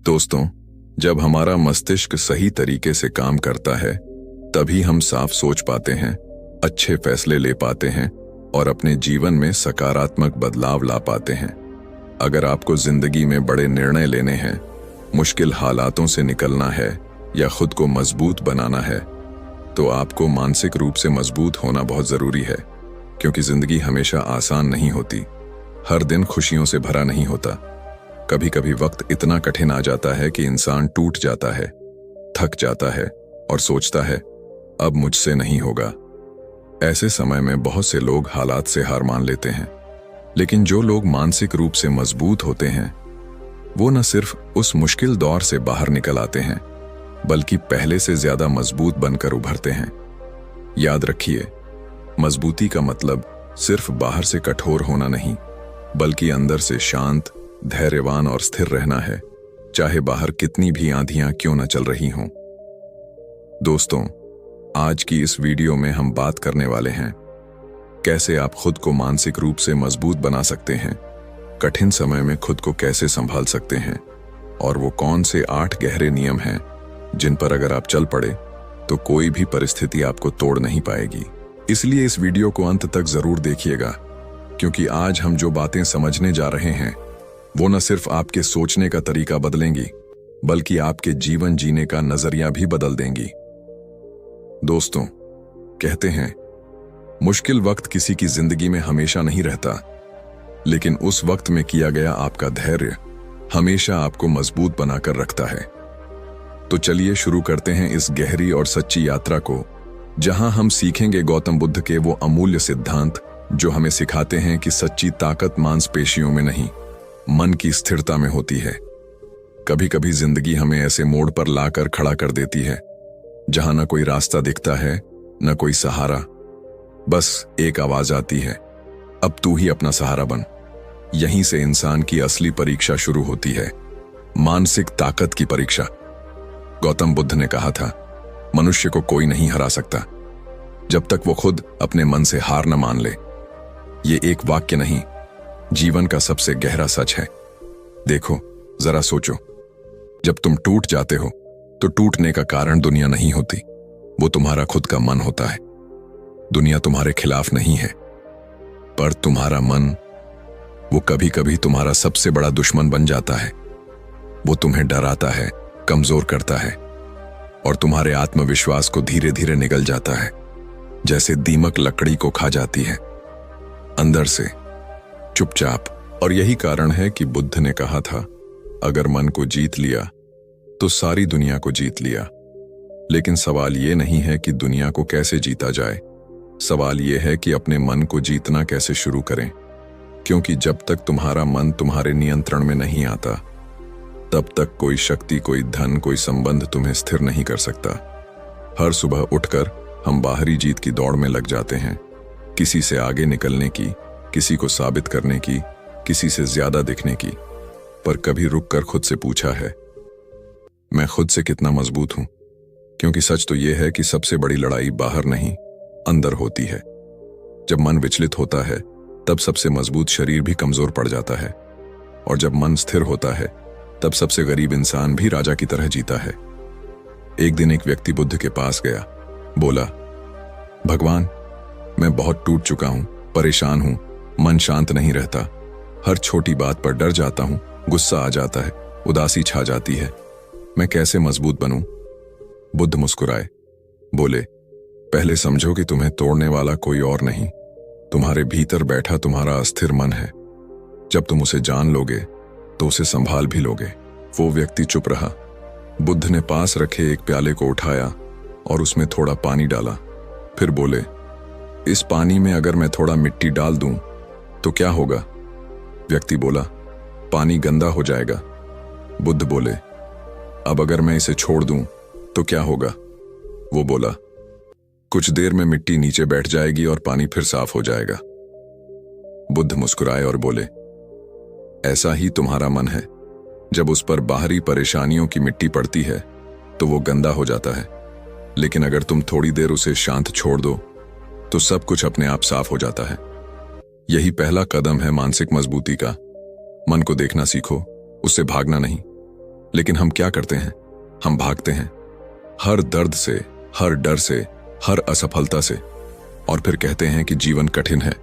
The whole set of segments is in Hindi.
दोस्तों, जब हमारा मस्तिष्क सही तरीके से काम करता है तभी हम साफ सोच पाते हैं, अच्छे फैसले ले पाते हैं और अपने जीवन में सकारात्मक बदलाव ला पाते हैं। अगर आपको जिंदगी में बड़े निर्णय लेने हैं, मुश्किल हालातों से निकलना है या खुद को मजबूत बनाना है, तो आपको मानसिक रूप से मजबूत होना बहुत जरूरी है। क्योंकि जिंदगी हमेशा आसान नहीं होती, हर दिन खुशियों से भरा नहीं होता। कभी कभी वक्त इतना कठिन आ जाता है कि इंसान टूट जाता है, थक जाता है और सोचता है अब मुझसे नहीं होगा। ऐसे समय में बहुत से लोग हालात से हार मान लेते हैं, लेकिन जो लोग मानसिक रूप से मजबूत होते हैं वो न सिर्फ उस मुश्किल दौर से बाहर निकल आते हैं, बल्कि पहले से ज्यादा मजबूत बनकर उभरते हैं। याद रखिए, मजबूती का मतलब सिर्फ बाहर से कठोर होना नहीं, बल्कि अंदर से शांत, धैर्यवान और स्थिर रहना है, चाहे बाहर कितनी भी आंधियां क्यों न चल रही हों। दोस्तों, आज की इस वीडियो में हम बात करने वाले हैं कैसे आप खुद को मानसिक रूप से मजबूत बना सकते हैं, कठिन समय में खुद को कैसे संभाल सकते हैं और वो कौन से 8 गहरे नियम हैं जिन पर अगर आप चल पड़े तो कोई भी परिस्थिति आपको तोड़ नहीं पाएगी। इसलिए इस वीडियो को अंत तक जरूर देखिएगा, क्योंकि आज हम जो बातें समझने जा रहे हैं वो न सिर्फ आपके सोचने का तरीका बदलेंगी, बल्कि आपके जीवन जीने का नजरिया भी बदल देंगी। दोस्तों, कहते हैं मुश्किल वक्त किसी की जिंदगी में हमेशा नहीं रहता, लेकिन उस वक्त में किया गया आपका धैर्य हमेशा आपको मजबूत बनाकर रखता है। तो चलिए शुरू करते हैं इस गहरी और सच्ची यात्रा को, जहां हम सीखेंगे गौतम बुद्ध के वो अमूल्य सिद्धांत जो हमें सिखाते हैं कि सच्ची ताकत मांसपेशियों में नहीं, मन की स्थिरता में होती है। कभी कभी जिंदगी हमें ऐसे मोड़ पर लाकर खड़ा कर देती है जहां न कोई रास्ता दिखता है, न कोई सहारा, बस एक आवाज आती है, अब तू ही अपना सहारा बन। यहीं से इंसान की असली परीक्षा शुरू होती है, मानसिक ताकत की परीक्षा। गौतम बुद्ध ने कहा था, मनुष्य को कोई नहीं हरा सकता जब तक वो खुद अपने मन से हार न मान ले। ये एक वाक्य नहीं, जीवन का सबसे गहरा सच है। देखो, जरा सोचो, जब तुम टूट जाते हो तो टूटने का कारण दुनिया नहीं होती, वो तुम्हारा खुद का मन होता है। दुनिया तुम्हारे खिलाफ नहीं है, पर तुम्हारा मन, वो कभी कभी तुम्हारा सबसे बड़ा दुश्मन बन जाता है। वो तुम्हें डराता है, कमजोर करता है और तुम्हारे आत्मविश्वास को धीरे धीरे निगल जाता है, जैसे दीमक लकड़ी को खा जाती है अंदर से, चुपचाप। और यही कारण है कि बुद्ध ने कहा था, अगर मन को जीत लिया तो सारी दुनिया को जीत लिया। लेकिन सवाल यह नहीं है कि दुनिया को कैसे जीता जाए, सवाल यह है कि अपने मन को जीतना कैसे शुरू करें। क्योंकि जब तक तुम्हारा मन तुम्हारे नियंत्रण में नहीं आता, तब तक कोई शक्ति, कोई धन, कोई संबंध तुम्हें स्थिर नहीं कर सकता। हर सुबह उठकर हम बाहरी जीत की दौड़ में लग जाते हैं, किसी से आगे निकलने की, किसी को साबित करने की, किसी से ज्यादा दिखने की। पर कभी रुककर खुद से पूछा है, मैं खुद से कितना मजबूत हूं? क्योंकि सच तो यह है कि सबसे बड़ी लड़ाई बाहर नहीं, अंदर होती है। जब मन विचलित होता है तब सबसे मजबूत शरीर भी कमजोर पड़ जाता है, और जब मन स्थिर होता है तब सबसे गरीब इंसान भी राजा की तरह जीता है। एक दिन एक व्यक्ति बुद्ध के पास गया, बोला, भगवान, मैं बहुत टूट चुका हूं, परेशान हूं, मन शांत नहीं रहता, हर छोटी बात पर डर जाता हूं, गुस्सा आ जाता है, उदासी छा जाती है, मैं कैसे मजबूत बनूं? बुद्ध मुस्कुराए, बोले, पहले समझो कि तुम्हें तोड़ने वाला कोई और नहीं, तुम्हारे भीतर बैठा तुम्हारा अस्थिर मन है। जब तुम उसे जान लोगे तो उसे संभाल भी लोगे। वो व्यक्ति चुप रहा। बुद्ध ने पास रखे एक प्याले को उठाया और उसमें थोड़ा पानी डाला। फिर बोले, इस पानी में अगर मैं थोड़ा मिट्टी डाल दूं तो क्या होगा? व्यक्ति बोला, पानी गंदा हो जाएगा। बुद्ध बोले, अब अगर मैं इसे छोड़ दूं तो क्या होगा? वो बोला, कुछ देर में मिट्टी नीचे बैठ जाएगी और पानी फिर साफ हो जाएगा। बुद्ध मुस्कुराए और बोले, ऐसा ही तुम्हारा मन है, जब उस पर बाहरी परेशानियों की मिट्टी पड़ती है तो वो गंदा हो जाता है, लेकिन अगर तुम थोड़ी देर उसे शांत छोड़ दो तो सब कुछ अपने आप साफ हो जाता है। यही पहला कदम है मानसिक मजबूती का। मन को देखना सीखो, उससे भागना नहीं। लेकिन हम क्या करते हैं? हम भागते हैं, हर दर्द से, हर डर से, हर असफलता से, और फिर कहते हैं कि जीवन कठिन है।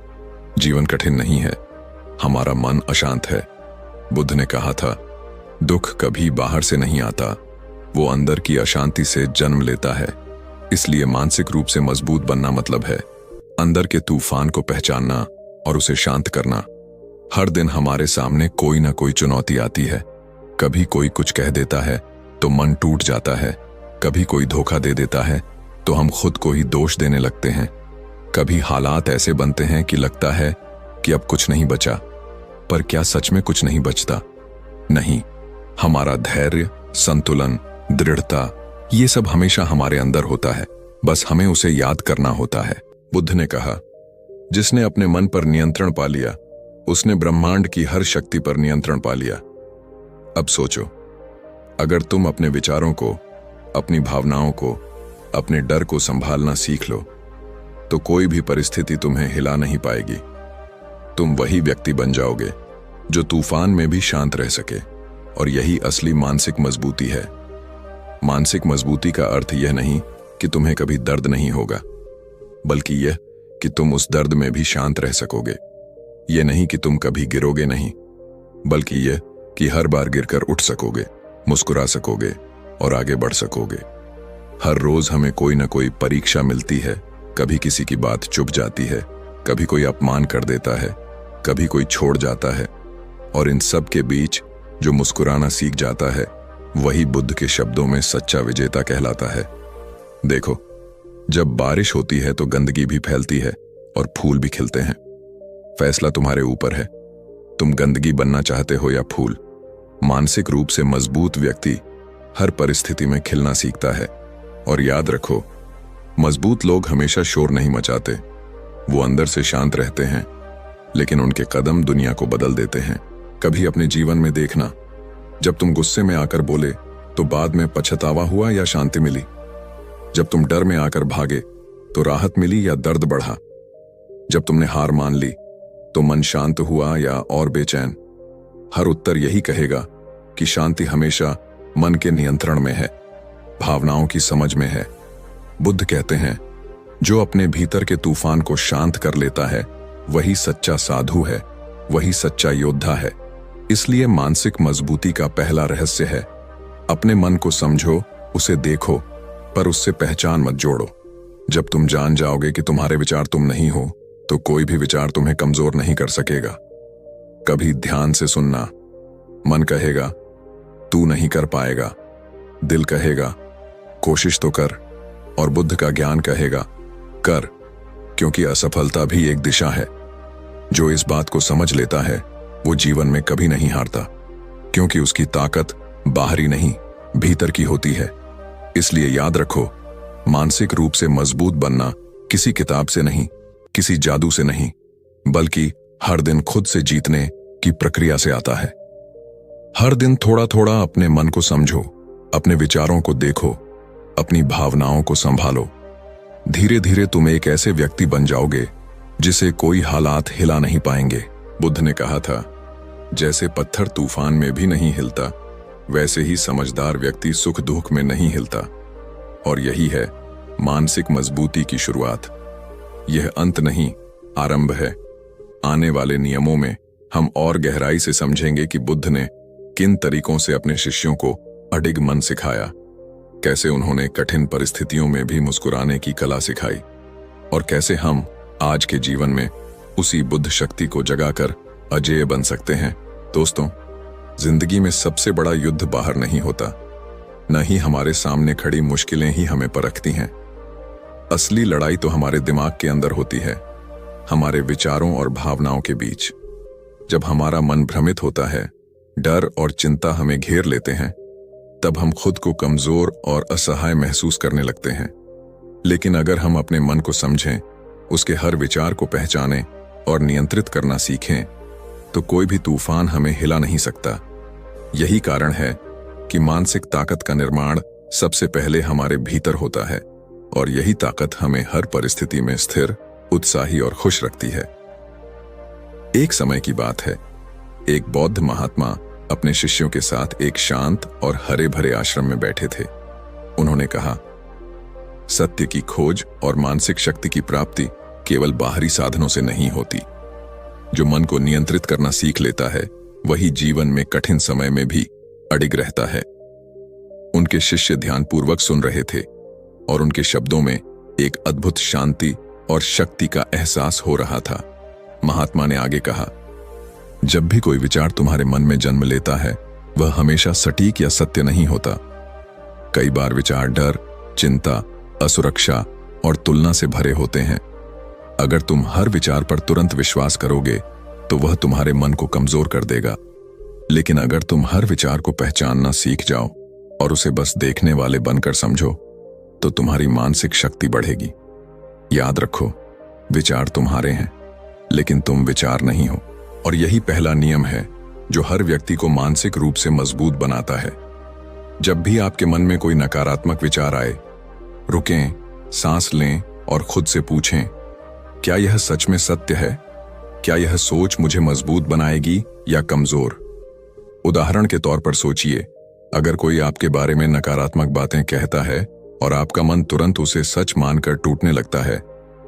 जीवन कठिन नहीं है, हमारा मन अशांत है। बुद्ध ने कहा था, दुख कभी बाहर से नहीं आता, वो अंदर की अशांति से जन्म लेता है। इसलिए मानसिक रूप से मजबूत बनना मतलब है अंदर के तूफान को पहचानना और उसे शांत करना। हर दिन हमारे सामने कोई ना कोई चुनौती आती है। कभी कोई कुछ कह देता है तो मन टूट जाता है, कभी कोई धोखा दे देता है तो हम खुद को ही दोष देने लगते हैं। कभी हालात ऐसे बनते हैं कि लगता है कि अब कुछ नहीं बचा, पर क्या सच में कुछ नहीं बचता? नहीं, हमारा धैर्य, संतुलन, दृढ़ता, ये सब हमेशा हमारे अंदर होता है, बस हमें उसे याद करना होता है। बुद्ध ने कहा, जिसने अपने मन पर नियंत्रण पा लिया उसने ब्रह्मांड की हर शक्ति पर नियंत्रण पा लिया। अब सोचो, अगर तुम अपने विचारों को, अपनी भावनाओं को, अपने डर को संभालना सीख लो तो कोई भी परिस्थिति तुम्हें हिला नहीं पाएगी। तुम वही व्यक्ति बन जाओगे जो तूफान में भी शांत रह सके, और यही असली मानसिक मजबूती है। मानसिक मजबूती का अर्थ यह नहीं कि तुम्हें कभी दर्द नहीं होगा, बल्कि यह कि तुम उस दर्द में भी शांत रह सकोगे। यह नहीं कि तुम कभी गिरोगे नहीं, बल्कि यह कि हर बार गिरकर उठ सकोगे, मुस्कुरा सकोगे और आगे बढ़ सकोगे। हर रोज हमें कोई ना कोई परीक्षा मिलती है। कभी किसी की बात चुभ जाती है, कभी कोई अपमान कर देता है, कभी कोई छोड़ जाता है, और इन सब के बीच जो मुस्कुराना सीख जाता है वही बुद्ध के शब्दों में सच्चा विजेता कहलाता है। देखो, जब बारिश होती है तो गंदगी भी फैलती है और फूल भी खिलते हैं। फैसला तुम्हारे ऊपर है, तुम गंदगी बनना चाहते हो या फूल। मानसिक रूप से मजबूत व्यक्ति हर परिस्थिति में खिलना सीखता है। और याद रखो, मजबूत लोग हमेशा शोर नहीं मचाते, वो अंदर से शांत रहते हैं, लेकिन उनके कदम दुनिया को बदल देते हैं। कभी अपने जीवन में देखना, जब तुम गुस्से में आकर बोले तो बाद में पछतावा हुआ या शांति मिली? जब तुम डर में आकर भागे तो राहत मिली या दर्द बढ़ा? जब तुमने हार मान ली तो मन शांत हुआ या और बेचैन? हर उत्तर यही कहेगा कि शांति हमेशा मन के नियंत्रण में है, भावनाओं की समझ में है। बुद्ध कहते हैं, जो अपने भीतर के तूफान को शांत कर लेता है वही सच्चा साधु है, वही सच्चा योद्धा है। इसलिए मानसिक मजबूती का पहला रहस्य है, अपने मन को समझो, उसे देखो, पर उससे पहचान मत जोड़ो। जब तुम जान जाओगे कि तुम्हारे विचार तुम नहीं हो, तो कोई भी विचार तुम्हें कमजोर नहीं कर सकेगा। कभी ध्यान से सुनना, मन कहेगा तू नहीं कर पाएगा, दिल कहेगा कोशिश तो कर, और बुद्ध का ज्ञान कहेगा कर, क्योंकि असफलता भी एक दिशा है। जो इस बात को समझ लेता है वो जीवन में कभी नहीं हारता, क्योंकि उसकी ताकत बाहरी नहीं भीतर की होती है। इसलिए याद रखो, मानसिक रूप से मजबूत बनना किसी किताब से नहीं, किसी जादू से नहीं, बल्कि हर दिन खुद से जीतने की प्रक्रिया से आता है। हर दिन थोड़ा थोड़ा अपने मन को समझो, अपने विचारों को देखो, अपनी भावनाओं को संभालो। धीरे धीरे तुम एक ऐसे व्यक्ति बन जाओगे जिसे कोई हालात हिला नहीं पाएंगे। बुद्ध ने कहा था, जैसे पत्थर तूफान में भी नहीं हिलता, वैसे ही समझदार व्यक्ति सुख दुख में नहीं हिलता। और यही है मानसिक मजबूती की शुरुआत। यह अंत नहीं, आरंभ है। आने वाले नियमों में हम और गहराई से समझेंगे कि बुद्ध ने किन तरीकों से अपने शिष्यों को अडिग मन सिखाया, कैसे उन्होंने कठिन परिस्थितियों में भी मुस्कुराने की कला सिखाई, और कैसे हम आज के जीवन में उसी बुद्ध शक्ति को जगाकर अजेय बन सकते हैं। दोस्तों, जिंदगी में सबसे बड़ा युद्ध बाहर नहीं होता, न ही हमारे सामने खड़ी मुश्किलें ही हमें परखती हैं। असली लड़ाई तो हमारे दिमाग के अंदर होती है, हमारे विचारों और भावनाओं के बीच। जब हमारा मन भ्रमित होता है, डर और चिंता हमें घेर लेते हैं, तब हम खुद को कमजोर और असहाय महसूस करने लगते हैं। लेकिन अगर हम अपने मन को समझें, उसके हर विचार को पहचानें और नियंत्रित करना सीखें, तो कोई भी तूफान हमें हिला नहीं सकता। यही कारण है कि मानसिक ताकत का निर्माण सबसे पहले हमारे भीतर होता है, और यही ताकत हमें हर परिस्थिति में स्थिर, उत्साही और खुश रखती है। एक समय की बात है, एक बौद्ध महात्मा अपने शिष्यों के साथ एक शांत और हरे भरे आश्रम में बैठे थे। उन्होंने कहा, सत्य की खोज और मानसिक शक्ति की प्राप्ति केवल बाहरी साधनों से नहीं होती। जो मन को नियंत्रित करना सीख लेता है वही जीवन में कठिन समय में भी अडिग रहता है। उनके शिष्य ध्यानपूर्वक सुन रहे थे और उनके शब्दों में एक अद्भुत शांति और शक्ति का एहसास हो रहा था। महात्मा ने आगे कहा, जब भी कोई विचार तुम्हारे मन में जन्म लेता है वह हमेशा सटीक या सत्य नहीं होता। कई बार विचार डर, चिंता, असुरक्षा और तुलना से भरे होते हैं। अगर तुम हर विचार पर तुरंत विश्वास करोगे तो वह तुम्हारे मन को कमजोर कर देगा। लेकिन अगर तुम हर विचार को पहचानना सीख जाओ और उसे बस देखने वाले बनकर समझो तो तुम्हारी मानसिक शक्ति बढ़ेगी। याद रखो, विचार तुम्हारे हैं लेकिन तुम विचार नहीं हो। और यही पहला नियम है जो हर व्यक्ति को मानसिक रूप से मजबूत बनाता है। जब भी आपके मन में कोई नकारात्मक विचार आए, रुकें, सांस लें और खुद से पूछें, क्या यह सच में सत्य है? क्या यह सोच मुझे मजबूत बनाएगी या कमजोर? उदाहरण के तौर पर सोचिए, अगर कोई आपके बारे में नकारात्मक बातें कहता है और आपका मन तुरंत उसे सच मानकर टूटने लगता है,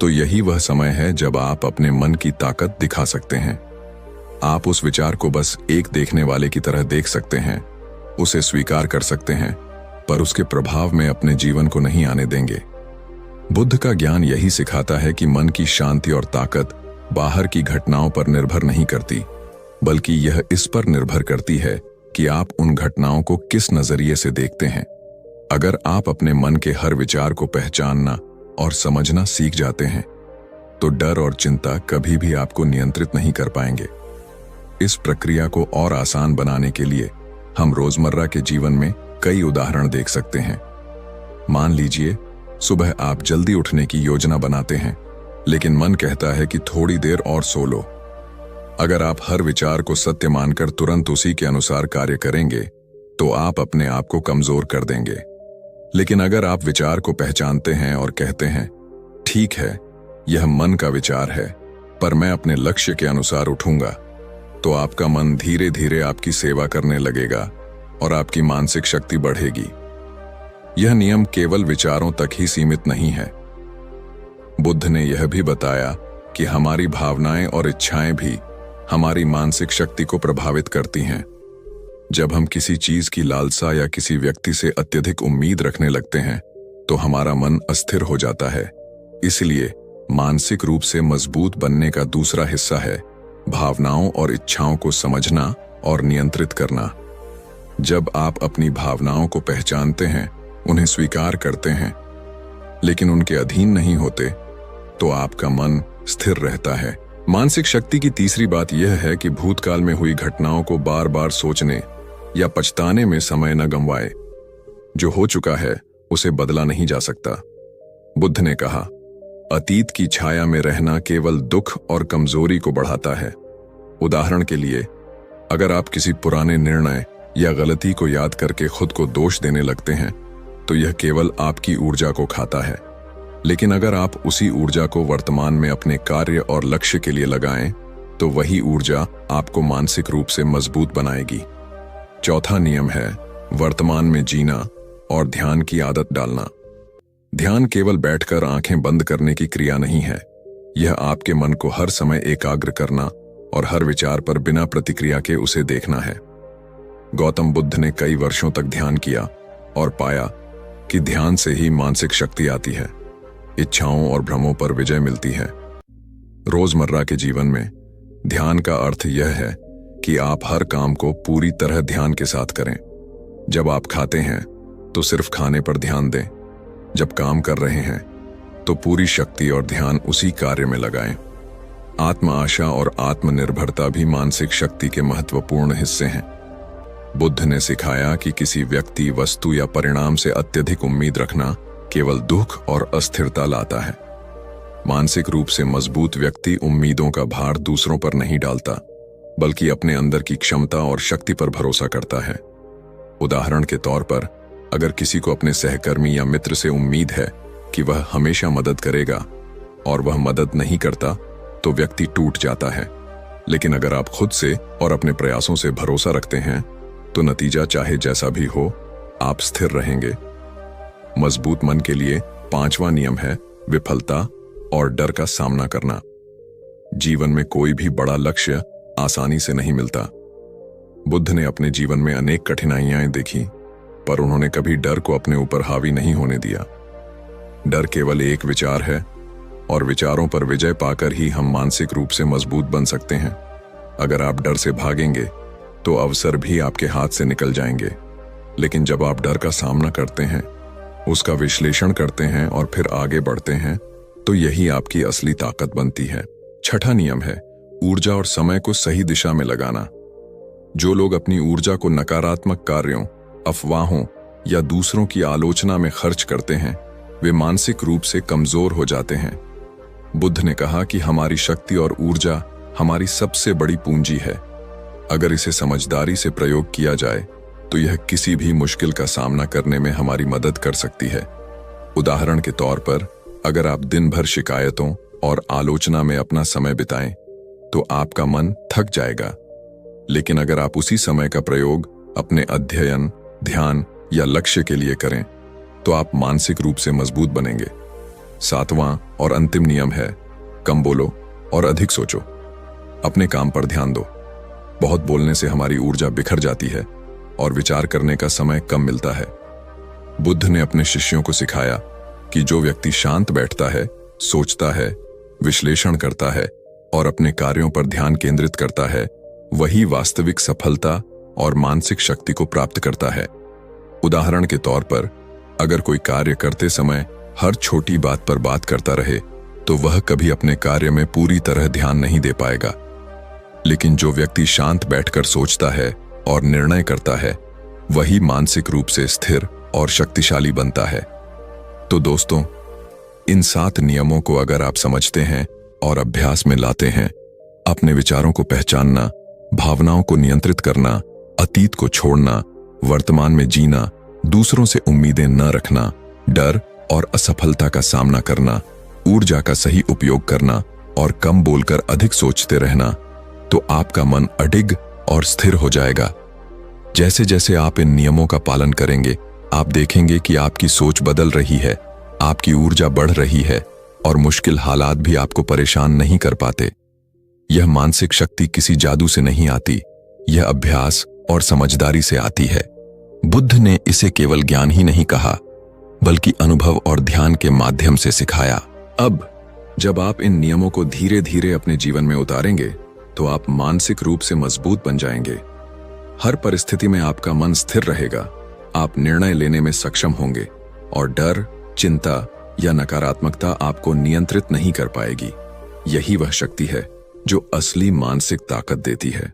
तो यही वह समय है जब आप अपने मन की ताकत दिखा सकते हैं। आप उस विचार को बस एक देखने वाले की तरह देख सकते हैं, उसे स्वीकार कर सकते हैं, पर उसके प्रभाव में अपने जीवन को नहीं आने देंगे। बुद्ध का ज्ञान यही सिखाता है कि मन की शांति और ताकत बाहर की घटनाओं पर निर्भर नहीं करती, बल्कि यह इस पर निर्भर करती है कि आप उन घटनाओं को किस नजरिए से देखते हैं। अगर आप अपने मन के हर विचार को पहचानना और समझना सीख जाते हैं, तो डर और चिंता कभी भी आपको नियंत्रित नहीं कर पाएंगे। इस प्रक्रिया को और आसान बनाने के लिए हम रोजमर्रा के जीवन में कई उदाहरण देख सकते हैं। मान लीजिए, सुबह आप जल्दी उठने की योजना बनाते हैं, लेकिन मन कहता है कि थोड़ी देर और सो लो। अगर आप हर विचार को सत्य मानकर तुरंत उसी के अनुसार कार्य करेंगे, तो आप अपने आप को कमजोर कर देंगे। लेकिन अगर आप विचार को पहचानते हैं और कहते हैं, ठीक है, यह मन का विचार है, पर मैं अपने लक्ष्य के अनुसार उठूंगा, तो आपका मन धीरे धीरे आपकी सेवा करने लगेगा और आपकी मानसिक शक्ति बढ़ेगी। यह नियम केवल विचारों तक ही सीमित नहीं है। बुद्ध ने यह भी बताया कि हमारी भावनाएं और इच्छाएं भी हमारी मानसिक शक्ति को प्रभावित करती हैं। जब हम किसी चीज की लालसा या किसी व्यक्ति से अत्यधिक उम्मीद रखने लगते हैं, तो हमारा मन अस्थिर हो जाता है। इसलिए मानसिक रूप से मजबूत बनने का दूसरा हिस्सा है भावनाओं और इच्छाओं को समझना और नियंत्रित करना। जब आप अपनी भावनाओं को पहचानते हैं, उन्हें स्वीकार करते हैं, लेकिन उनके अधीन नहीं होते, तो आपका मन स्थिर रहता है। मानसिक शक्ति की तीसरी बात यह है कि भूतकाल में हुई घटनाओं को बार बार सोचने या पछताने में समय न गंवाए। जो हो चुका है उसे बदला नहीं जा सकता। बुद्ध ने कहा, अतीत की छाया में रहना केवल दुख और कमजोरी को बढ़ाता है। उदाहरण के लिए, अगर आप किसी पुराने निर्णय या गलती को याद करके खुद को दोष देने लगते हैं, तो यह केवल आपकी ऊर्जा को खाता है। लेकिन अगर आप उसी ऊर्जा को वर्तमान में अपने कार्य और लक्ष्य के लिए लगाएं, तो वही ऊर्जा आपको मानसिक रूप से मजबूत बनाएगी। चौथा नियम है वर्तमान में जीना और ध्यान की आदत डालना। ध्यान केवल बैठकर आंखें बंद करने की क्रिया नहीं है। यह आपके मन को हर समय एकाग्र करना और हर विचार पर बिना प्रतिक्रिया के उसे देखना है। गौतम बुद्ध ने कई वर्षों तक ध्यान किया और पाया कि ध्यान से ही मानसिक शक्ति आती है, इच्छाओं और भ्रमों पर विजय मिलती है। रोजमर्रा के जीवन में ध्यान का अर्थ यह है कि आप हर काम को पूरी तरह ध्यान के साथ करें। जब आप खाते हैं तो सिर्फ खाने पर ध्यान दें। जब काम कर रहे हैं तो पूरी शक्ति और ध्यान उसी कार्य में लगाएं। आत्म आशा और आत्मनिर्भरता भी मानसिक शक्ति के महत्वपूर्ण हिस्से हैं। बुद्ध ने सिखाया कि किसी व्यक्ति, वस्तु या परिणाम से अत्यधिक उम्मीद रखना केवल दुख और अस्थिरता लाता है। मानसिक रूप से मजबूत व्यक्ति उम्मीदों का भार दूसरों पर नहीं डालता, बल्कि अपने अंदर की क्षमता और शक्ति पर भरोसा करता है। उदाहरण के तौर पर, अगर किसी को अपने सहकर्मी या मित्र से उम्मीद है कि वह हमेशा मदद करेगा और वह मदद नहीं करता, तो व्यक्ति टूट जाता है। लेकिन अगर आप खुद से और अपने प्रयासों से भरोसा रखते हैं तो नतीजा चाहे जैसा भी हो, आप स्थिर रहेंगे। मजबूत मन के लिए 5वां नियम है विफलता और डर का सामना करना। जीवन में कोई भी बड़ा लक्ष्य आसानी से नहीं मिलता। बुद्ध ने अपने जीवन में अनेक कठिनाइयां देखी, पर उन्होंने कभी डर को अपने ऊपर हावी नहीं होने दिया। डर केवल एक विचार है और विचारों पर विजय पाकर ही हम मानसिक रूप से मजबूत बन सकते हैं। अगर आप डर से भागेंगे तो अवसर भी आपके हाथ से निकल जाएंगे, लेकिन जब आप डर का सामना करते हैं, उसका विश्लेषण करते हैं और फिर आगे बढ़ते हैं, तो यही आपकी असली ताकत बनती है। 6वां नियम है ऊर्जा और समय को सही दिशा में लगाना। जो लोग अपनी ऊर्जा को नकारात्मक कार्यों, अफवाहों या दूसरों की आलोचना में खर्च करते हैं, वे मानसिक रूप से कमजोर हो जाते हैं। बुद्ध ने कहा कि हमारी शक्ति और ऊर्जा हमारी सबसे बड़ी पूंजी है। अगर इसे समझदारी से प्रयोग किया जाए तो यह किसी भी मुश्किल का सामना करने में हमारी मदद कर सकती है। उदाहरण के तौर पर, अगर आप दिन भर शिकायतों और आलोचना में अपना समय बिताएं तो आपका मन थक जाएगा, लेकिन अगर आप उसी समय का प्रयोग अपने अध्ययन, ध्यान या लक्ष्य के लिए करें तो आप मानसिक रूप से मजबूत बनेंगे। 7वां और अंतिम नियम है कम बोलो और अधिक सोचो। अपने काम पर ध्यान दो। बहुत बोलने से हमारी ऊर्जा बिखर जाती है और विचार करने का समय कम मिलता है। बुद्ध ने अपने शिष्यों को सिखाया कि जो व्यक्ति शांत बैठता है, सोचता है, विश्लेषण करता है और अपने कार्यों पर ध्यान केंद्रित करता है, वही वास्तविक सफलता और मानसिक शक्ति को प्राप्त करता है। उदाहरण के तौर पर, अगर कोई कार्य करते समय हर छोटी बात पर बात करता रहे तो वह कभी अपने कार्य में पूरी तरह ध्यान नहीं दे पाएगा। लेकिन जो व्यक्ति शांत बैठकर सोचता है और निर्णय करता है, वही मानसिक रूप से स्थिर और शक्तिशाली बनता है। तो दोस्तों, इन 7 नियमों को अगर आप समझते हैं और अभ्यास में लाते हैं, अपने विचारों को पहचानना, भावनाओं को नियंत्रित करना, अतीत को छोड़ना, वर्तमान में जीना, दूसरों से उम्मीदें न रखना, डर और असफलता का सामना करना, ऊर्जा का सही उपयोग करना और कम बोलकर अधिक सोचते रहना, तो आपका मन अडिग और स्थिर हो जाएगा। जैसे जैसे आप इन नियमों का पालन करेंगे, आप देखेंगे कि आपकी सोच बदल रही है, आपकी ऊर्जा बढ़ रही है और मुश्किल हालात भी आपको परेशान नहीं कर पाते। यह मानसिक शक्ति किसी जादू से नहीं आती, यह अभ्यास और समझदारी से आती है। बुद्ध ने इसे केवल ज्ञान ही नहीं कहा, बल्कि अनुभव और ध्यान के माध्यम से सिखाया। अब जब आप इन नियमों को धीरे धीरे अपने जीवन में उतारेंगे तो आप मानसिक रूप से मजबूत बन जाएंगे। हर परिस्थिति में आपका मन स्थिर रहेगा, आप निर्णय लेने में सक्षम होंगे और डर, चिंता या नकारात्मकता आपको नियंत्रित नहीं कर पाएगी। यही वह शक्ति है जो असली मानसिक ताकत देती है।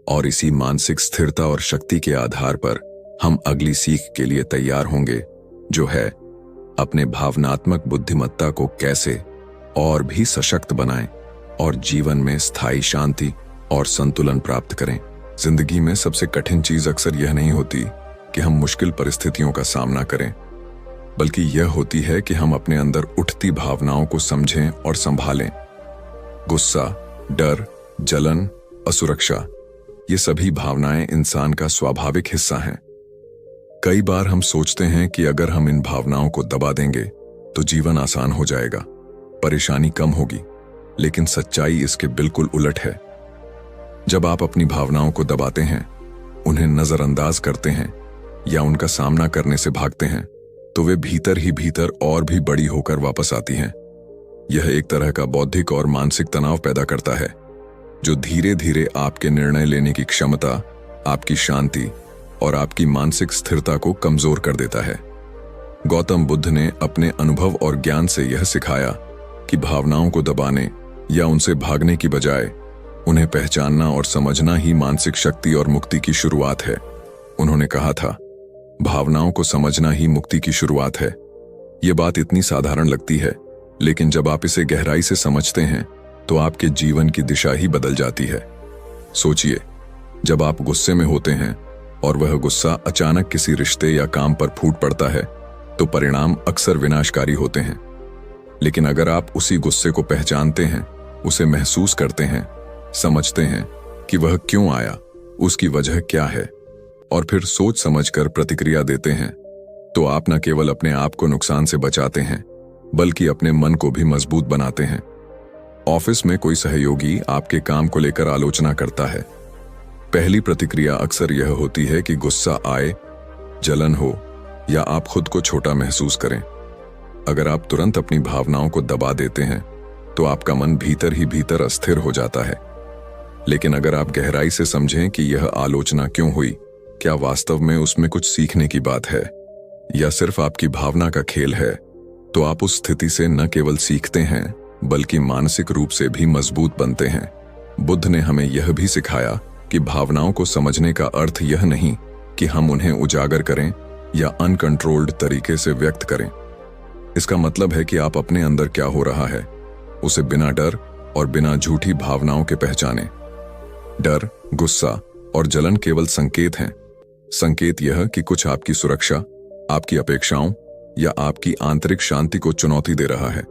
और इसी मानसिक स्थिरता और शक्ति के आधार पर हम अगली सीख के लिए तैयार होंगे, जो है अपने भावनात्मक बुद्धिमत्ता को कैसे और भी सशक्त बनाएं और जीवन में स्थायी शांति और संतुलन प्राप्त करें। जिंदगी में सबसे कठिन चीज अक्सर यह नहीं होती कि हम मुश्किल परिस्थितियों का सामना करें, बल्कि यह होती है कि हम अपने अंदर उठती भावनाओं को समझें और संभालें। गुस्सा, डर, जलन, असुरक्षा, ये सभी भावनाएं इंसान का स्वाभाविक हिस्सा हैं। कई बार हम सोचते हैं कि अगर हम इन भावनाओं को दबा देंगे तो जीवन आसान हो जाएगा, परेशानी कम होगी, लेकिन सच्चाई इसके बिल्कुल उलट है। जब आप अपनी भावनाओं को दबाते हैं, उन्हें नजरअंदाज करते हैं या उनका सामना करने से भागते हैं, तो वे भीतर ही भीतर और भी बड़ी होकर वापस आती हैं। यह एक तरह का बौद्धिक और मानसिक तनाव पैदा करता है, जो धीरे धीरे आपके निर्णय लेने की क्षमता, आपकी शांति और आपकी मानसिक स्थिरता को कमजोर कर देता है। गौतम बुद्ध ने अपने अनुभव और ज्ञान से यह सिखाया कि भावनाओं को दबाने या उनसे भागने की बजाय उन्हें पहचानना और समझना ही मानसिक शक्ति और मुक्ति की शुरुआत है। उन्होंने कहा था, भावनाओं को समझना ही मुक्ति की शुरुआत है। यह बात इतनी साधारण लगती है, लेकिन जब आप इसे गहराई से समझते हैं तो आपके जीवन की दिशा ही बदल जाती है। सोचिए, जब आप गुस्से में होते हैं और वह गुस्सा अचानक किसी रिश्ते या काम पर फूट पड़ता है, तो परिणाम अक्सर विनाशकारी होते हैं। लेकिन अगर आप उसी गुस्से को पहचानते हैं, उसे महसूस करते हैं, समझते हैं कि वह क्यों आया, उसकी वजह क्या है, और फिर सोच समझकर प्रतिक्रिया देते हैं, तो आप न केवल अपने आप को नुकसान से बचाते हैं बल्कि अपने मन को भी मजबूत बनाते हैं। ऑफिस में कोई सहयोगी आपके काम को लेकर आलोचना करता है। पहली प्रतिक्रिया अक्सर यह होती है कि गुस्सा आए, जलन हो या आप खुद को छोटा महसूस करें। अगर आप तुरंत अपनी भावनाओं को दबा देते हैं तो आपका मन भीतर ही भीतर अस्थिर हो जाता है। लेकिन अगर आप गहराई से समझें कि यह आलोचना क्यों हुई, क्या वास्तव में उसमें कुछ सीखने की बात है या सिर्फ आपकी भावना का खेल है, तो आप उस स्थिति से न केवल सीखते हैं बल्कि मानसिक रूप से भी मजबूत बनते हैं। बुद्ध ने हमें यह भी सिखाया कि भावनाओं को समझने का अर्थ यह नहीं कि हम उन्हें उजागर करें या अनकंट्रोल्ड तरीके से व्यक्त करें। इसका मतलब है कि आप अपने अंदर क्या हो रहा है उसे बिना डर और बिना झूठी भावनाओं के पहचानें। डर, गुस्सा और जलन केवल संकेत हैं। संकेत यह कि कुछ आपकी सुरक्षा, आपकी अपेक्षाओं या आपकी आंतरिक शांति को चुनौती दे रहा है।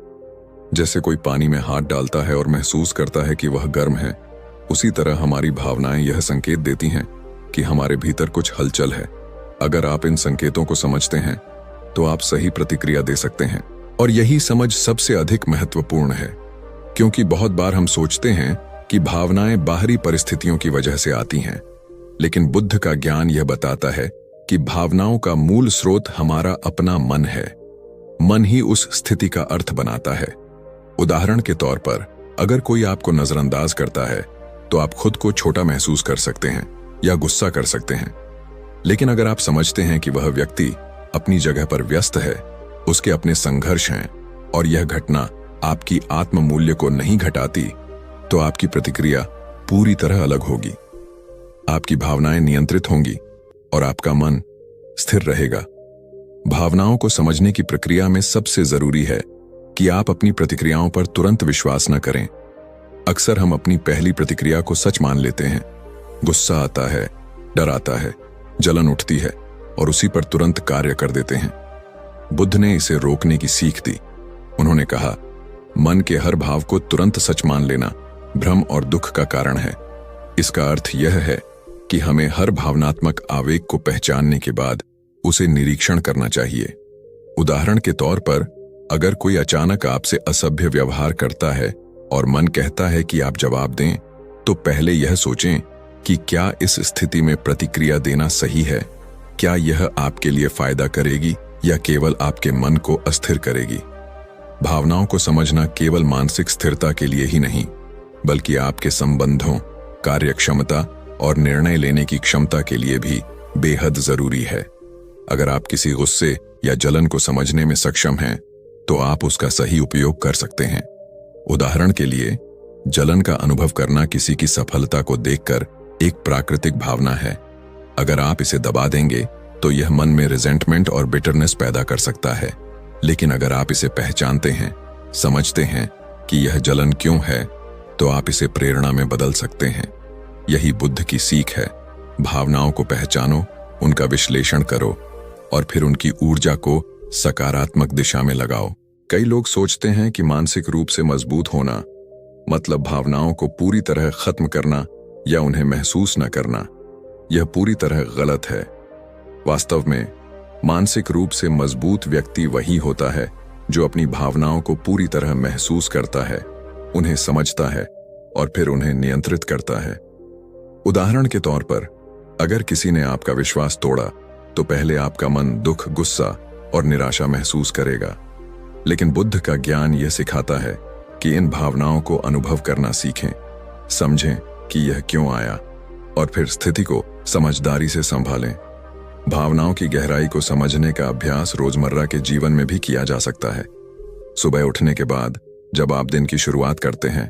जैसे कोई पानी में हाथ डालता है और महसूस करता है कि वह गर्म है, उसी तरह हमारी भावनाएं यह संकेत देती हैं कि हमारे भीतर कुछ हलचल है। अगर आप इन संकेतों को समझते हैं तो आप सही प्रतिक्रिया दे सकते हैं। और यही समझ सबसे अधिक महत्वपूर्ण है, क्योंकि बहुत बार हम सोचते हैं कि भावनाएं बाहरी परिस्थितियों की वजह से आती हैं, लेकिन बुद्ध का ज्ञान यह बताता है कि भावनाओं का मूल स्रोत हमारा अपना मन है। मन ही उस स्थिति का अर्थ बनाता है। उदाहरण के तौर पर, अगर कोई आपको नजरअंदाज करता है तो आप खुद को छोटा महसूस कर सकते हैं या गुस्सा कर सकते हैं। लेकिन अगर आप समझते हैं कि वह व्यक्ति अपनी जगह पर व्यस्त है, उसके अपने संघर्ष हैं और यह घटना आपकी आत्म मूल्य को नहीं घटाती, तो आपकी प्रतिक्रिया पूरी तरह अलग होगी। आपकी भावनाएं नियंत्रित होंगी और आपका मन स्थिर रहेगा। भावनाओं को समझने की प्रक्रिया में सबसे जरूरी है कि आप अपनी प्रतिक्रियाओं पर तुरंत विश्वास न करें। अक्सर हम अपनी पहली प्रतिक्रिया को सच मान लेते हैं। गुस्सा आता है, डर आता है, जलन उठती है और उसी पर तुरंत कार्य कर देते हैं। बुद्ध ने इसे रोकने की सीख दी। उन्होंने कहा, मन के हर भाव को तुरंत सच मान लेना भ्रम और दुख का कारण है। इसका अर्थ यह है कि हमें हर भावनात्मक आवेग को पहचानने के बाद उसे निरीक्षण करना चाहिए। उदाहरण के तौर पर, अगर कोई अचानक आपसे असभ्य व्यवहार करता है और मन कहता है कि आप जवाब दें, तो पहले यह सोचें कि क्या इस स्थिति में प्रतिक्रिया देना सही है। क्या यह आपके लिए फायदा करेगी या केवल आपके मन को अस्थिर करेगी। भावनाओं को समझना केवल मानसिक स्थिरता के लिए ही नहीं, बल्कि आपके संबंधों, कार्यक्षमता और निर्णय लेने की क्षमता के लिए भी बेहद जरूरी है। अगर आप किसी गुस्से या जलन को समझने में सक्षम हैं, तो आप उसका सही उपयोग कर सकते हैं। उदाहरण के लिए, जलन का अनुभव करना किसी की सफलता को देखकर एक प्राकृतिक भावना है। अगर आप इसे दबा देंगे तो यह मन में रिजेंटमेंट और बिटरनेस पैदा कर सकता है। लेकिन अगर आप इसे पहचानते हैं, समझते हैं कि यह जलन क्यों है, तो आप इसे प्रेरणा में बदल सकते हैं। यही बुद्ध की सीख है। भावनाओं को पहचानो, उनका विश्लेषण करो और फिर उनकी ऊर्जा को सकारात्मक दिशा में लगाओ। कई लोग सोचते हैं कि मानसिक रूप से मजबूत होना मतलब भावनाओं को पूरी तरह खत्म करना या उन्हें महसूस न करना। यह पूरी तरह गलत है। वास्तव में मानसिक रूप से मजबूत व्यक्ति वही होता है जो अपनी भावनाओं को पूरी तरह महसूस करता है, उन्हें समझता है और फिर उन्हें नियंत्रित करता है। उदाहरण के तौर पर, अगर किसी ने आपका विश्वास तोड़ा तो पहले आपका मन दुख, गुस्सा और निराशा महसूस करेगा। लेकिन बुद्ध का ज्ञान यह सिखाता है कि इन भावनाओं को अनुभव करना सीखें, समझें कि यह क्यों आया और फिर स्थिति को समझदारी से संभालें। भावनाओं की गहराई को समझने का अभ्यास रोजमर्रा के जीवन में भी किया जा सकता है। सुबह उठने के बाद जब आप दिन की शुरुआत करते हैं,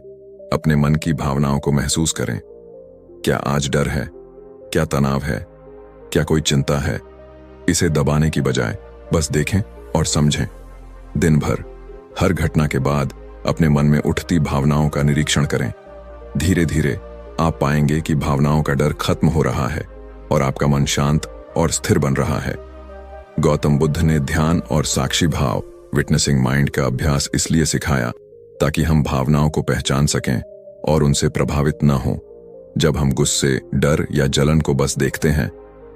अपने मन की भावनाओं को महसूस करें। क्या आज डर है? क्या तनाव है? क्या कोई चिंता है? इसे दबाने की बजाय बस देखें और समझें। दिन भर हर घटना के बाद अपने मन में उठती भावनाओं का निरीक्षण करें। धीरे धीरे आप पाएंगे कि भावनाओं का डर खत्म हो रहा है और आपका मन शांत और स्थिर बन रहा है। गौतम बुद्ध ने ध्यान और साक्षी भाव, विटनेसिंग माइंड का अभ्यास इसलिए सिखाया ताकि हम भावनाओं को पहचान सकें और उनसे प्रभावित न हों। जब हम गुस्से, डर या जलन को बस देखते हैं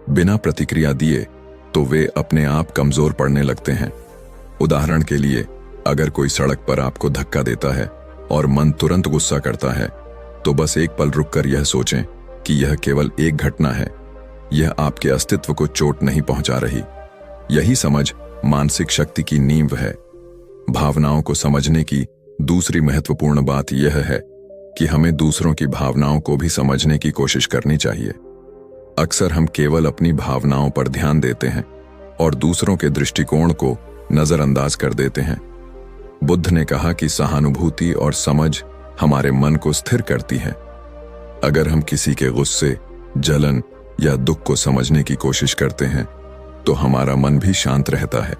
बिना प्रतिक्रिया दिए, तो वे अपने आप कमजोर पड़ने लगते हैं। उदाहरण के लिए, अगर कोई सड़क पर आपको धक्का देता है और मन तुरंत गुस्सा करता है, तो बस एक पल रुककर यह सोचें कि यह केवल एक घटना है, यह आपके अस्तित्व को चोट नहीं पहुंचा रही। यही समझ मानसिक शक्ति की नींव है। भावनाओं को समझने की दूसरी महत्वपूर्ण बात यह है कि हमें दूसरों की भावनाओं को भी समझने की कोशिश करनी चाहिए। अक्सर हम केवल अपनी भावनाओं पर ध्यान देते हैं और दूसरों के दृष्टिकोण को नजरअंदाज कर देते हैं। बुद्ध ने कहा कि सहानुभूति और समझ हमारे मन को स्थिर करती है। अगर हम किसी के गुस्से, जलन या दुख को समझने की कोशिश करते हैं, तो हमारा मन भी शांत रहता है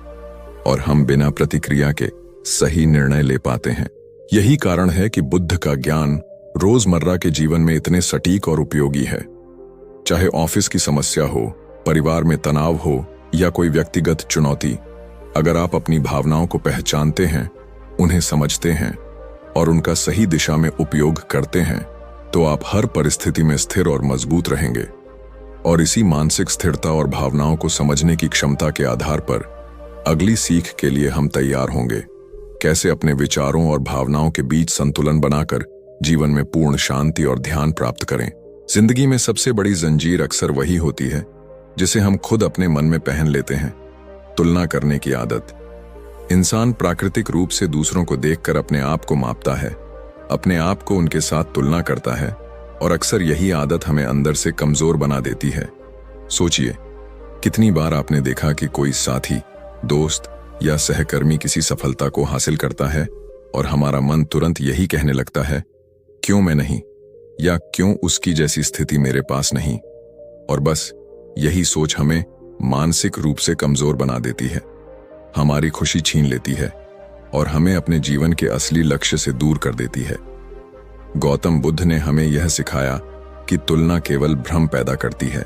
और हम बिना प्रतिक्रिया के सही निर्णय ले पाते हैं। यही कारण है कि बुद्ध का ज्ञान रोजमर्रा के जीवन में इतने सटीक और उपयोगी है। चाहे ऑफिस की समस्या हो, परिवार में तनाव हो या कोई व्यक्तिगत चुनौती, अगर आप अपनी भावनाओं को पहचानते हैं, उन्हें समझते हैं और उनका सही दिशा में उपयोग करते हैं, तो आप हर परिस्थिति में स्थिर और मजबूत रहेंगे। और इसी मानसिक स्थिरता और भावनाओं को समझने की क्षमता के आधार पर अगली सीख के लिए हम तैयार होंगे। कैसे अपने विचारों और भावनाओं के बीच संतुलन बनाकर जीवन में पूर्ण शांति और ध्यान प्राप्त करें। जिंदगी में सबसे बड़ी जंजीर अक्सर वही होती है जिसे हम खुद अपने मन में पहन लेते हैं, तुलना करने की आदत। इंसान प्राकृतिक रूप से दूसरों को देखकर अपने आप को मापता है, अपने आप को उनके साथ तुलना करता है और अक्सर यही आदत हमें अंदर से कमजोर बना देती है। सोचिए, कितनी बार आपने देखा कि कोई साथी, दोस्त या सहकर्मी किसी सफलता को हासिल करता है और हमारा मन तुरंत यही कहने लगता है, क्यों मैं नहीं, या क्यों उसकी जैसी स्थिति मेरे पास नहीं। और बस यही सोच हमें मानसिक रूप से कमजोर बना देती है, हमारी खुशी छीन लेती है और हमें अपने जीवन के असली लक्ष्य से दूर कर देती है। गौतम बुद्ध ने हमें यह सिखाया कि तुलना केवल भ्रम पैदा करती है।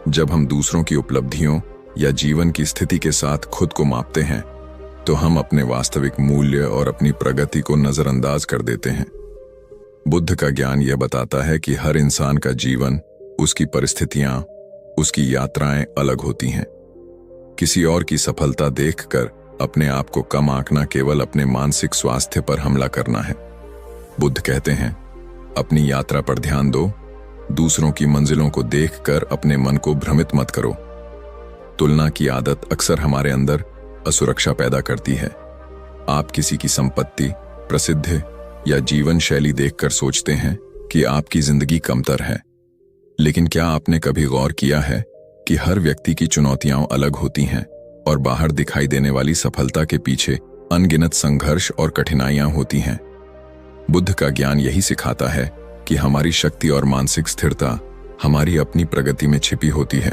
जब हम दूसरों की उपलब्धियों या जीवन की स्थिति के साथ खुद को मापते हैं, तो हम अपने वास्तविक मूल्य और अपनी प्रगति को नजरअंदाज कर देते हैं। बुद्ध का ज्ञान यह बताता है कि हर इंसान का जीवन, उसकी परिस्थितियां, उसकी यात्राएं अलग होती हैं। किसी और की सफलता देखकर अपने आप को कम आंकना केवल अपने मानसिक स्वास्थ्य पर हमला करना है। बुद्ध कहते हैं, अपनी यात्रा पर ध्यान दो, दूसरों की मंजिलों को देखकर अपने मन को भ्रमित मत करो। तुलना की आदत अक्सर हमारे अंदर असुरक्षा पैदा करती है। आप किसी की संपत्ति, प्रसिद्धि या जीवन शैली देखकर सोचते हैं कि आपकी जिंदगी कमतर है। लेकिन क्या आपने कभी गौर किया है कि हर व्यक्ति की चुनौतियां अलग होती हैं और बाहर दिखाई देने वाली सफलता के पीछे अनगिनत संघर्ष और कठिनाइयां होती हैं। बुद्ध का ज्ञान यही सिखाता है कि हमारी शक्ति और मानसिक स्थिरता हमारी अपनी प्रगति में छिपी होती है,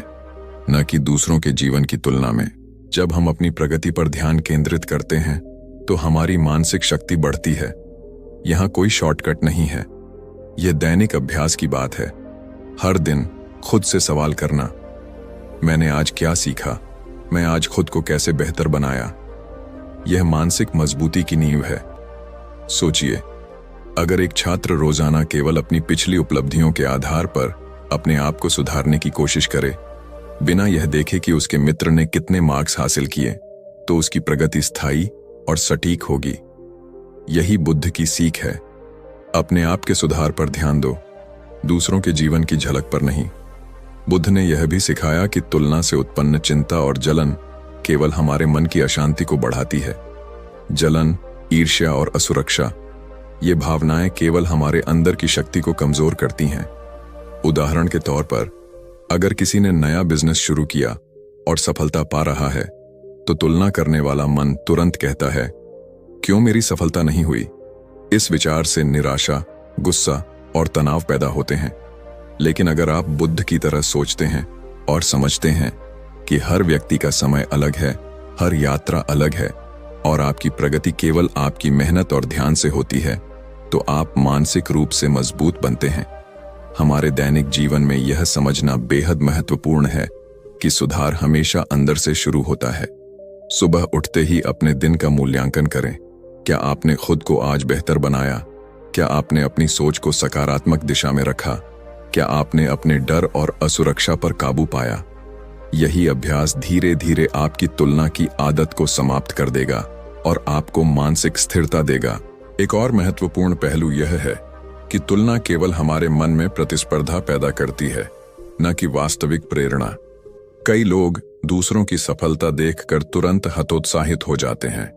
न कि दूसरों के जीवन की तुलना में। जब हम अपनी प्रगति पर ध्यान केंद्रित करते हैं तो हमारी मानसिक शक्ति बढ़ती है। यहाँ कोई शॉर्टकट नहीं है, यह दैनिक अभ्यास की बात है। हर दिन खुद से सवाल करना, मैंने आज क्या सीखा, मैं आज खुद को कैसे बेहतर बनाया। यह मानसिक मजबूती की नींव है। सोचिए, अगर एक छात्र रोजाना केवल अपनी पिछली उपलब्धियों के आधार पर अपने आप को सुधारने की कोशिश करे, बिना यह देखे कि उसके मित्र ने कितने मार्क्स हासिल किए, तो उसकी प्रगति स्थायी और सटीक होगी। यही बुद्ध की सीख है। अपने आप के सुधार पर ध्यान दो, दूसरों के जीवन की झलक पर नहीं। बुद्ध ने यह भी सिखाया कि तुलना से उत्पन्न चिंता और जलन केवल हमारे मन की अशांति को बढ़ाती है। जलन, ईर्ष्या और असुरक्षा, ये भावनाएं केवल हमारे अंदर की शक्ति को कमजोर करती हैं। उदाहरण के तौर पर, अगर किसी ने नया बिजनेस शुरू किया और सफलता पा रहा है, तो तुलना करने वाला मन तुरंत कहता है, क्यों मेरी सफलता नहीं हुई। इस विचार से निराशा, गुस्सा और तनाव पैदा होते हैं। लेकिन अगर आप बुद्ध की तरह सोचते हैं और समझते हैं कि हर व्यक्ति का समय अलग है, हर यात्रा अलग है और आपकी प्रगति केवल आपकी मेहनत और ध्यान से होती है, तो आप मानसिक रूप से मजबूत बनते हैं। हमारे दैनिक जीवन में यह समझना बेहद महत्वपूर्ण है कि सुधार हमेशा अंदर से शुरू होता है। सुबह उठते ही अपने दिन का मूल्यांकन करें। क्या आपने खुद को आज बेहतर बनाया? क्या आपने अपनी सोच को सकारात्मक दिशा में रखा? क्या आपने अपने डर और असुरक्षा पर काबू पाया? यही अभ्यास धीरे धीरे आपकी तुलना की आदत को समाप्त कर देगा और आपको मानसिक स्थिरता देगा। एक और महत्वपूर्ण पहलू यह है कि तुलना केवल हमारे मन में प्रतिस्पर्धा पैदा करती है, न कि वास्तविक प्रेरणा। कई लोग दूसरों की सफलता देखकर तुरंत हतोत्साहित हो जाते हैं,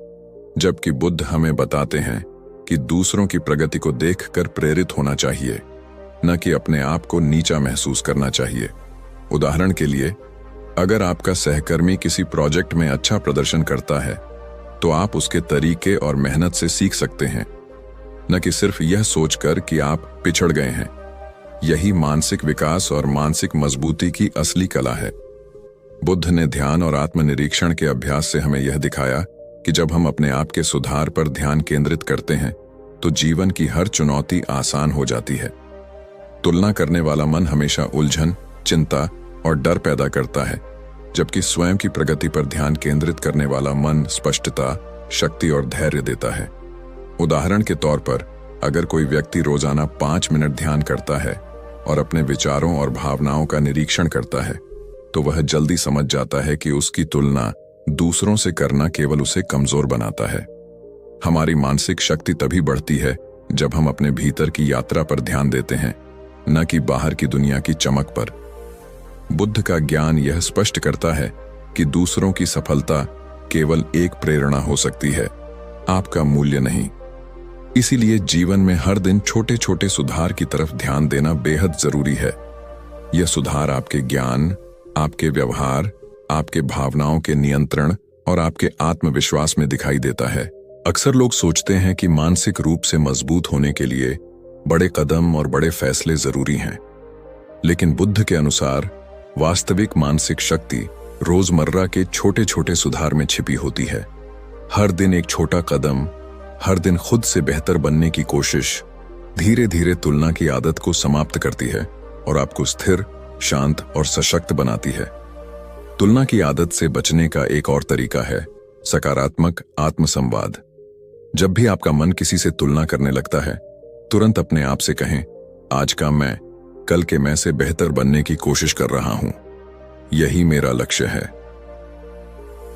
जबकि बुद्ध हमें बताते हैं कि दूसरों की प्रगति को देखकर प्रेरित होना चाहिए, न कि अपने आप को नीचा महसूस करना चाहिए। उदाहरण के लिए, अगर आपका सहकर्मी किसी प्रोजेक्ट में अच्छा प्रदर्शन करता है, तो आप उसके तरीके और मेहनत से सीख सकते हैं, न कि सिर्फ यह सोचकर कि आप पिछड़ गए हैं। यही मानसिक विकास और मानसिक मजबूती की असली कला है। बुद्ध ने ध्यान और आत्मनिरीक्षण के अभ्यास से हमें यह दिखाया कि जब हम अपने आप के सुधार पर ध्यान केंद्रित करते हैं, तो जीवन की हर चुनौती आसान हो जाती है। तुलना करने वाला मन हमेशा उलझन, चिंता और डर पैदा करता है, जबकि स्वयं की प्रगति पर ध्यान केंद्रित करने वाला मन स्पष्टता, शक्ति और धैर्य देता है। उदाहरण के तौर पर, अगर कोई व्यक्ति रोजाना 5 मिनट ध्यान करता है और अपने विचारों और भावनाओं का निरीक्षण करता है, तो वह जल्दी समझ जाता है कि उसकी तुलना दूसरों से करना केवल उसे कमजोर बनाता है। हमारी मानसिक शक्ति तभी बढ़ती है जब हम अपने भीतर की यात्रा पर ध्यान देते हैं, न कि बाहर की दुनिया की चमक पर। बुद्ध का ज्ञान यह स्पष्ट करता है कि दूसरों की सफलता केवल एक प्रेरणा हो सकती है, आपका मूल्य नहीं। इसीलिए जीवन में हर दिन छोटे छोटे सुधार की तरफ ध्यान देना बेहद जरूरी है। यह सुधार आपके ज्ञान, आपके व्यवहार, आपके भावनाओं के नियंत्रण और आपके आत्मविश्वास में दिखाई देता है। अक्सर लोग सोचते हैं कि मानसिक रूप से मजबूत होने के लिए बड़े कदम और बड़े फैसले जरूरी हैं, लेकिन बुद्ध के अनुसार वास्तविक मानसिक शक्ति रोजमर्रा के छोटे छोटे सुधार में छिपी होती है। हर दिन एक छोटा कदम, हर दिन खुद से बेहतर बनने की कोशिश धीरे धीरे तुलना की आदत को समाप्त करती है और आपको स्थिर, शांत और सशक्त बनाती है। तुलना की आदत से बचने का एक और तरीका है सकारात्मक आत्मसंवाद। जब भी आपका मन किसी से तुलना करने लगता है, तुरंत अपने आप से कहें, आज का मैं कल के मैं से बेहतर बनने की कोशिश कर रहा हूं। यही मेरा लक्ष्य है।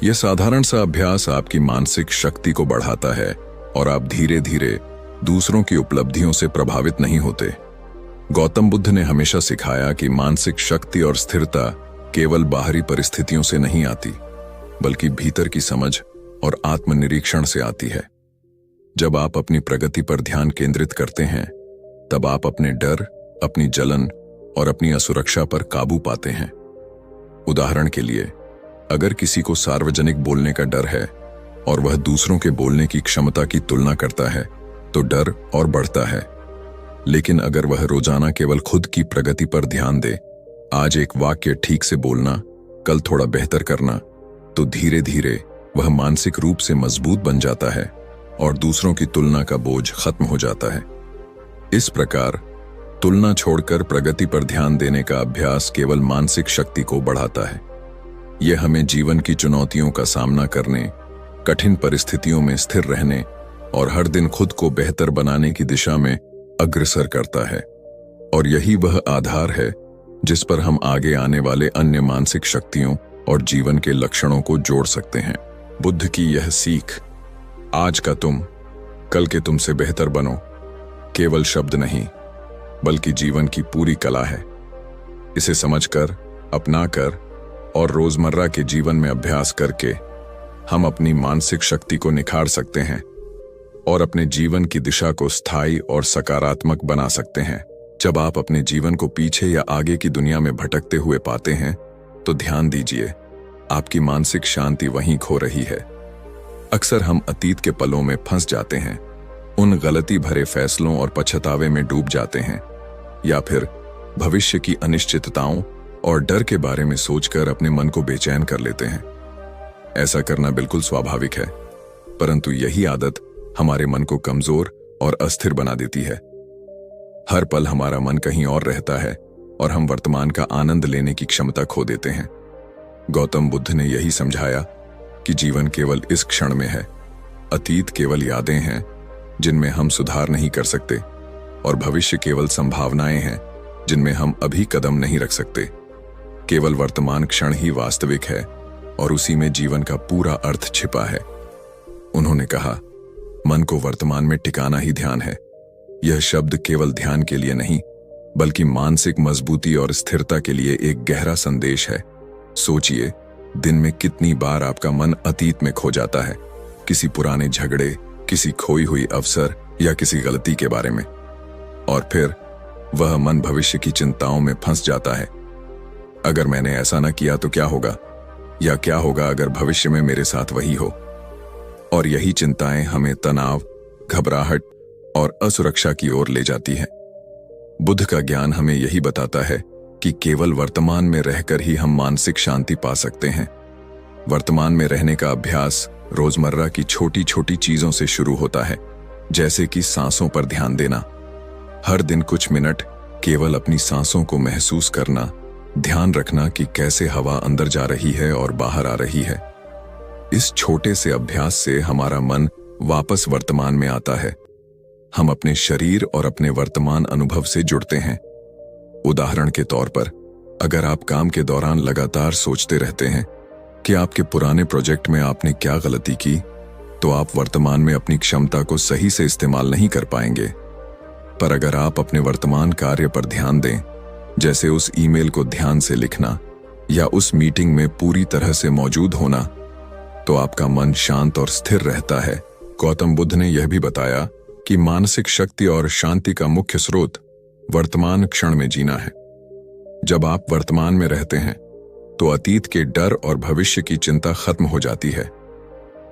यह साधारण सा अभ्यास आपकी मानसिक शक्ति को बढ़ाता है और आप धीरे धीरे दूसरों की उपलब्धियों से प्रभावित नहीं होते। गौतम बुद्ध ने हमेशा सिखाया कि मानसिक शक्ति और स्थिरता केवल बाहरी परिस्थितियों से नहीं आती, बल्कि भीतर की समझ और आत्मनिरीक्षण से आती है। जब आप अपनी प्रगति पर ध्यान केंद्रित करते हैं, तब आप अपने डर, अपनी जलन और अपनी असुरक्षा पर काबू पाते हैं। उदाहरण के लिए, अगर किसी को सार्वजनिक बोलने का डर है और वह दूसरों के बोलने की क्षमता की तुलना करता है, तो डर और बढ़ता है। लेकिन अगर वह रोजाना केवल खुद की प्रगति पर ध्यान दे, आज एक वाक्य ठीक से बोलना, कल थोड़ा बेहतर करना, तो धीरे धीरे वह मानसिक रूप से मजबूत बन जाता है और दूसरों की तुलना का बोझ खत्म हो जाता है। इस प्रकार तुलना छोड़कर प्रगति पर ध्यान देने का अभ्यास केवल मानसिक शक्ति को बढ़ाता है। यह हमें जीवन की चुनौतियों का सामना करने, कठिन परिस्थितियों में स्थिर रहने और हर दिन खुद को बेहतर बनाने की दिशा में अग्रसर करता है। और यही वह आधार है जिस पर हम आगे आने वाले अन्य मानसिक शक्तियों और जीवन के लक्षणों को जोड़ सकते हैं। बुद्ध की यह सीख, आज का तुम कल के तुमसे बेहतर बनो, केवल शब्द नहीं बल्कि जीवन की पूरी कला है। इसे समझकर, अपनाकर और रोजमर्रा के जीवन में अभ्यास करके हम अपनी मानसिक शक्ति को निखार सकते हैं और अपने जीवन की दिशा को स्थायी और सकारात्मक बना सकते हैं। जब आप अपने जीवन को पीछे या आगे की दुनिया में भटकते हुए पाते हैं, तो ध्यान दीजिए, आपकी मानसिक शांति वहीं खो रही है। अक्सर हम अतीत के पलों में फंस जाते हैं, उन गलती भरे फैसलों और पछतावे में डूब जाते हैं, या फिर भविष्य की अनिश्चितताओं और डर के बारे में सोचकर अपने मन को बेचैन कर लेते हैं। ऐसा करना बिल्कुल स्वाभाविक है, परंतु यही आदत हमारे मन को कमजोर और अस्थिर बना देती है। हर पल हमारा मन कहीं और रहता है और हम वर्तमान का आनंद लेने की क्षमता खो देते हैं। गौतम बुद्ध ने यही समझाया कि जीवन केवल इस क्षण में है। अतीत केवल यादें हैं जिनमें हम सुधार नहीं कर सकते, और भविष्य केवल संभावनाएं हैं जिनमें हम अभी कदम नहीं रख सकते। केवल वर्तमान क्षण ही वास्तविक है और उसी में जीवन का पूरा अर्थ छिपा है। उन्होंने कहा, मन को वर्तमान में टिकाना ही ध्यान है। यह शब्द केवल ध्यान के लिए नहीं, बल्कि मानसिक मजबूती और स्थिरता के लिए एक गहरा संदेश है। सोचिए, दिन में कितनी बार आपका मन अतीत में खो जाता है, किसी पुराने झगड़े, किसी खोई हुई अवसर या किसी गलती के बारे में, और फिर वह मन भविष्य की चिंताओं में फंस जाता है। अगर मैंने ऐसा न किया तो क्या होगा, या क्या होगा अगर भविष्य में मेरे साथ वही हो। और यही चिंताएं हमें तनाव, घबराहट और असुरक्षा की ओर ले जाती हैं। बुद्ध का ज्ञान हमें यही बताता है कि केवल वर्तमान में रहकर ही हम मानसिक शांति पा सकते हैं। वर्तमान में रहने का अभ्यास रोजमर्रा की छोटी छोटी चीजों से शुरू होता है, जैसे कि सांसों पर ध्यान देना। हर दिन कुछ मिनट केवल अपनी सांसों को महसूस करना, ध्यान रखना कि कैसे हवा अंदर जा रही है और बाहर आ रही है। इस छोटे से अभ्यास से हमारा मन वापस वर्तमान में आता है। हम अपने शरीर और अपने वर्तमान अनुभव से जुड़ते हैं। उदाहरण के तौर पर, अगर आप काम के दौरान लगातार सोचते रहते हैं कि आपके पुराने प्रोजेक्ट में आपने क्या गलती की, तो आप वर्तमान में अपनी क्षमता को सही से इस्तेमाल नहीं कर पाएंगे। पर अगर आप अपने वर्तमान कार्य पर ध्यान दें, जैसे उस ईमेल को ध्यान से लिखना या उस मीटिंग में पूरी तरह से मौजूद होना, तो आपका मन शांत और स्थिर रहता है। गौतम बुद्ध ने यह भी बताया कि मानसिक शक्ति और शांति का मुख्य स्रोत वर्तमान क्षण में जीना है। जब आप वर्तमान में रहते हैं तो अतीत के डर और भविष्य की चिंता खत्म हो जाती है।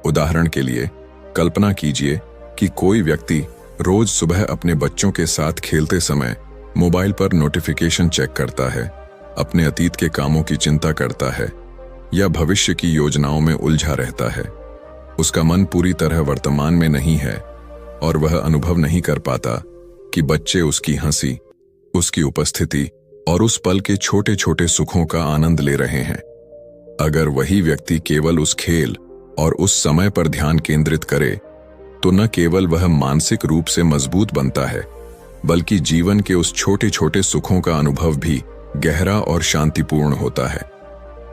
उदाहरण के लिए, कल्पना कीजिए कि कोई व्यक्ति रोज सुबह अपने बच्चों के साथ खेलते समय मोबाइल पर नोटिफिकेशन चेक करता है, अपने अतीत के कामों की चिंता करता है या भविष्य की योजनाओं में उलझा रहता है। उसका मन पूरी तरह वर्तमान में नहीं है और वह अनुभव नहीं कर पाता कि बच्चे उसकी हंसी, उसकी उपस्थिति और उस पल के छोटे छोटे सुखों का आनंद ले रहे हैं। अगर वही व्यक्ति केवल उस खेल और उस समय पर ध्यान केंद्रित करे, तो न केवल वह मानसिक रूप से मजबूत बनता है, बल्कि जीवन के उस छोटे छोटे सुखों का अनुभव भी गहरा और शांतिपूर्ण होता है।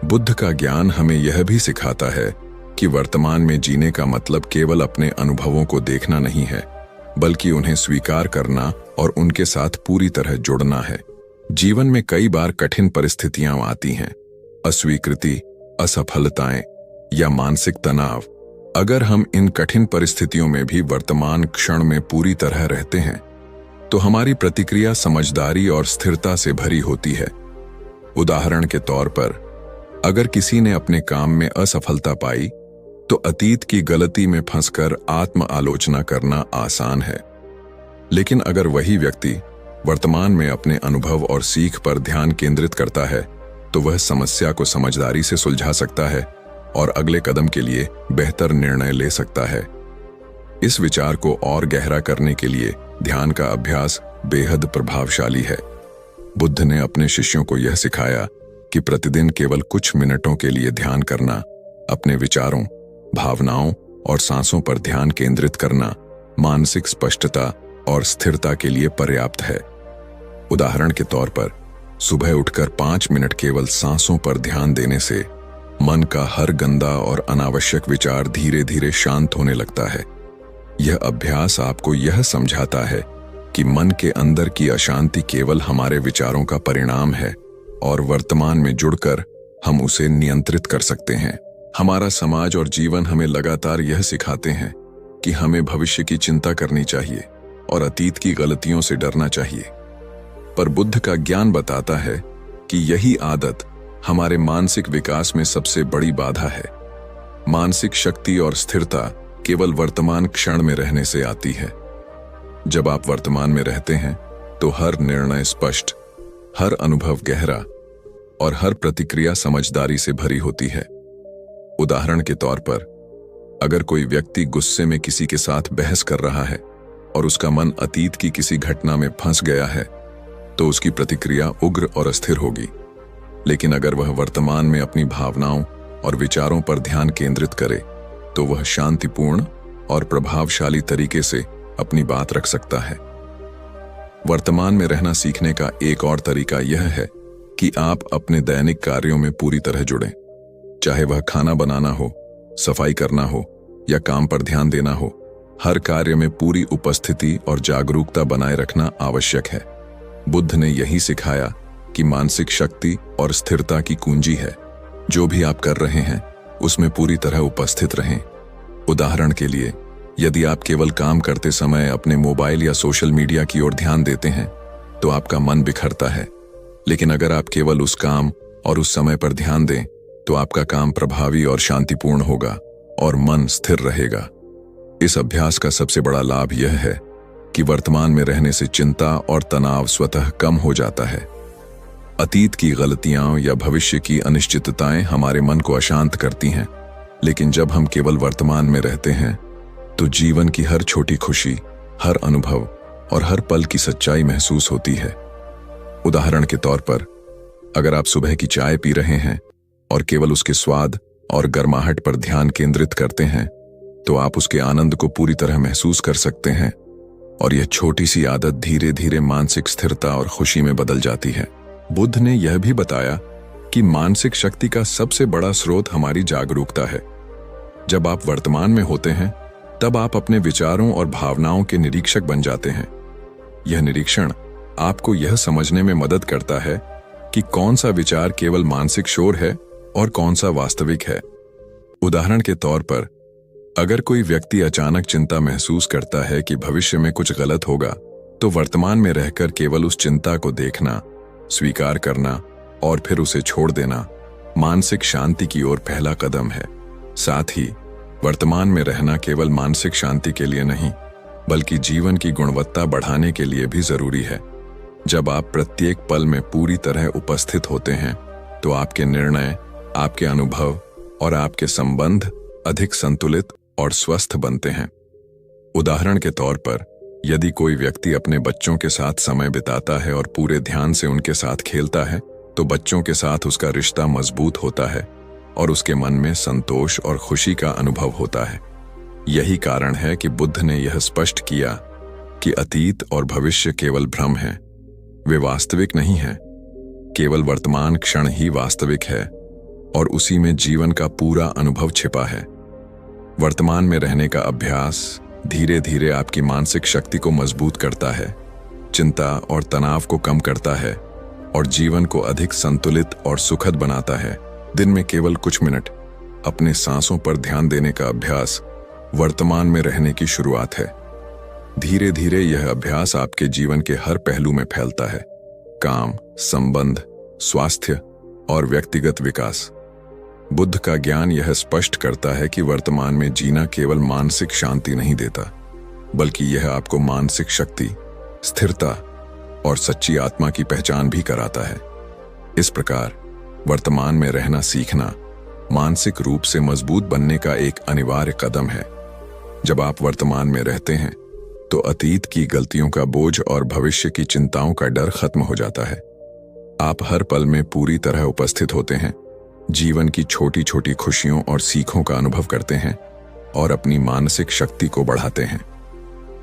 बुद्ध का ज्ञान हमें यह भी सिखाता है कि वर्तमान में जीने का मतलब केवल अपने अनुभवों को देखना नहीं है, बल्कि उन्हें स्वीकार करना और उनके साथ पूरी तरह जुड़ना है। जीवन में कई बार कठिन परिस्थितियां आती हैं, अस्वीकृति, असफलताएं या मानसिक तनाव। अगर हम इन कठिन परिस्थितियों में भी वर्तमान क्षण में पूरी तरह रहते हैं, तो हमारी प्रतिक्रिया समझदारी और स्थिरता से भरी होती है। उदाहरण के तौर पर, अगर किसी ने अपने काम में असफलता पाई, तो अतीत की गलती में फंसकर आत्म आलोचना करना आसान है। लेकिन अगर वही व्यक्ति वर्तमान में अपने अनुभव और सीख पर ध्यान केंद्रित करता है, तो वह समस्या को समझदारी से सुलझा सकता है और अगले कदम के लिए बेहतर निर्णय ले सकता है। इस विचार को और गहरा करने के लिए ध्यान का अभ्यास बेहद प्रभावशाली है। बुद्ध ने अपने शिष्यों को यह सिखाया कि प्रतिदिन केवल कुछ मिनटों के लिए ध्यान करना, अपने विचारों, भावनाओं और सांसों पर ध्यान केंद्रित करना मानसिक स्पष्टता और स्थिरता के लिए पर्याप्त है। उदाहरण के तौर पर, सुबह उठकर 5 मिनट केवल सांसों पर ध्यान देने से मन का हर गंदा और अनावश्यक विचार धीरे धीरे शांत होने लगता है। यह अभ्यास आपको यह समझाता है कि मन के अंदर की अशांति केवल हमारे विचारों का परिणाम है और वर्तमान में जुड़कर हम उसे नियंत्रित कर सकते हैं। हमारा समाज और जीवन हमें लगातार यह सिखाते हैं कि हमें भविष्य की चिंता करनी चाहिए और अतीत की गलतियों से डरना चाहिए। पर बुद्ध का ज्ञान बताता है कि यही आदत हमारे मानसिक विकास में सबसे बड़ी बाधा है। मानसिक शक्ति और स्थिरता केवल वर्तमान क्षण में रहने से आती है। जब आप वर्तमान में रहते हैं, तो हर निर्णय स्पष्ट, हर अनुभव गहरा और हर प्रतिक्रिया समझदारी से भरी होती है। उदाहरण के तौर पर, अगर कोई व्यक्ति गुस्से में किसी के साथ बहस कर रहा है और उसका मन अतीत की किसी घटना में फंस गया है, तो उसकी प्रतिक्रिया उग्र और अस्थिर होगी। लेकिन अगर वह वर्तमान में अपनी भावनाओं और विचारों पर ध्यान केंद्रित करे, तो वह शांतिपूर्ण और प्रभावशाली तरीके से अपनी बात रख सकता है। वर्तमान में रहना सीखने का एक और तरीका यह है कि आप अपने दैनिक कार्यों में पूरी तरह जुड़ें। चाहे वह खाना बनाना हो, सफाई करना हो या काम पर ध्यान देना हो, हर कार्य में पूरी उपस्थिति और जागरूकता बनाए रखना आवश्यक है। बुद्ध ने यही सिखाया कि मानसिक शक्ति और स्थिरता की कुंजी है। जो भी आप कर रहे हैं उसमें पूरी तरह उपस्थित रहें। उदाहरण के लिए, यदि आप केवल काम करते समय अपने मोबाइल या सोशल मीडिया की ओर ध्यान देते हैं तो आपका मन बिखरता है। लेकिन अगर आप केवल उस काम और उस समय पर ध्यान दें तो आपका काम प्रभावी और शांतिपूर्ण होगा और मन स्थिर रहेगा। इस अभ्यास का सबसे बड़ा लाभ यह है कि वर्तमान में रहने से चिंता और तनाव स्वतः कम हो जाता है। अतीत की गलतियां या भविष्य की अनिश्चितताएं हमारे मन को अशांत करती हैं, लेकिन जब हम केवल वर्तमान में रहते हैं तो जीवन की हर छोटी खुशी, हर अनुभव और हर पल की सच्चाई महसूस होती है। उदाहरण के तौर पर, अगर आप सुबह की चाय पी रहे हैं और केवल उसके स्वाद और गर्माहट पर ध्यान केंद्रित करते हैं तो आप उसके आनंद को पूरी तरह महसूस कर सकते हैं और यह छोटी सी आदत धीरे धीरे मानसिक स्थिरता और खुशी में बदल जाती है। बुद्ध ने यह भी बताया कि मानसिक शक्ति का सबसे बड़ा स्रोत हमारी जागरूकता है। जब आप वर्तमान में होते हैं तब आप अपने विचारों और भावनाओं के निरीक्षक बन जाते हैं। यह निरीक्षण आपको यह समझने में मदद करता है कि कौन सा विचार केवल मानसिक शोर है और कौन सा वास्तविक है। उदाहरण के तौर पर, अगर कोई व्यक्ति अचानक चिंता महसूस करता है कि भविष्य में कुछ गलत होगा, तो वर्तमान में रहकर केवल उस चिंता को देखना, स्वीकार करना और फिर उसे छोड़ देना मानसिक शांति की ओर पहला कदम है। साथ ही वर्तमान में रहना केवल मानसिक शांति के लिए नहीं, बल्कि जीवन की गुणवत्ता बढ़ाने के लिए भी जरूरी है। जब आप प्रत्येक पल में पूरी तरह उपस्थित होते हैं तो आपके निर्णय, आपके अनुभव और आपके संबंध अधिक संतुलित और स्वस्थ बनते हैं। उदाहरण के तौर पर, यदि कोई व्यक्ति अपने बच्चों के साथ समय बिताता है और पूरे ध्यान से उनके साथ खेलता है तो बच्चों के साथ उसका रिश्ता मजबूत होता है और उसके मन में संतोष और खुशी का अनुभव होता है। यही कारण है कि बुद्ध ने यह स्पष्ट किया कि अतीत और भविष्य केवल भ्रम हैं, वे वास्तविक नहीं हैं। केवल वर्तमान क्षण ही वास्तविक है और उसी में जीवन का पूरा अनुभव छिपा है। वर्तमान में रहने का अभ्यास धीरे धीरे आपकी मानसिक शक्ति को मजबूत करता है, चिंता और तनाव को कम करता है और जीवन को अधिक संतुलित और सुखद बनाता है। दिन में केवल कुछ मिनट अपने सांसों पर ध्यान देने का अभ्यास वर्तमान में रहने की शुरुआत है। धीरे धीरे यह अभ्यास आपके जीवन के हर पहलू में फैलता है, काम, संबंध, स्वास्थ्य और व्यक्तिगत विकास। बुद्ध का ज्ञान यह स्पष्ट करता है कि वर्तमान में जीना केवल मानसिक शांति नहीं देता, बल्कि यह आपको मानसिक शक्ति, स्थिरता और सच्ची आत्मा की पहचान भी कराता है। इस प्रकार वर्तमान में रहना सीखना मानसिक रूप से मजबूत बनने का एक अनिवार्य कदम है। जब आप वर्तमान में रहते हैं तो अतीत की गलतियों का बोझ और भविष्य की चिंताओं का डर खत्म हो जाता है। आप हर पल में पूरी तरह उपस्थित होते हैं, जीवन की छोटी छोटी खुशियों और सीखों का अनुभव करते हैं और अपनी मानसिक शक्ति को बढ़ाते हैं।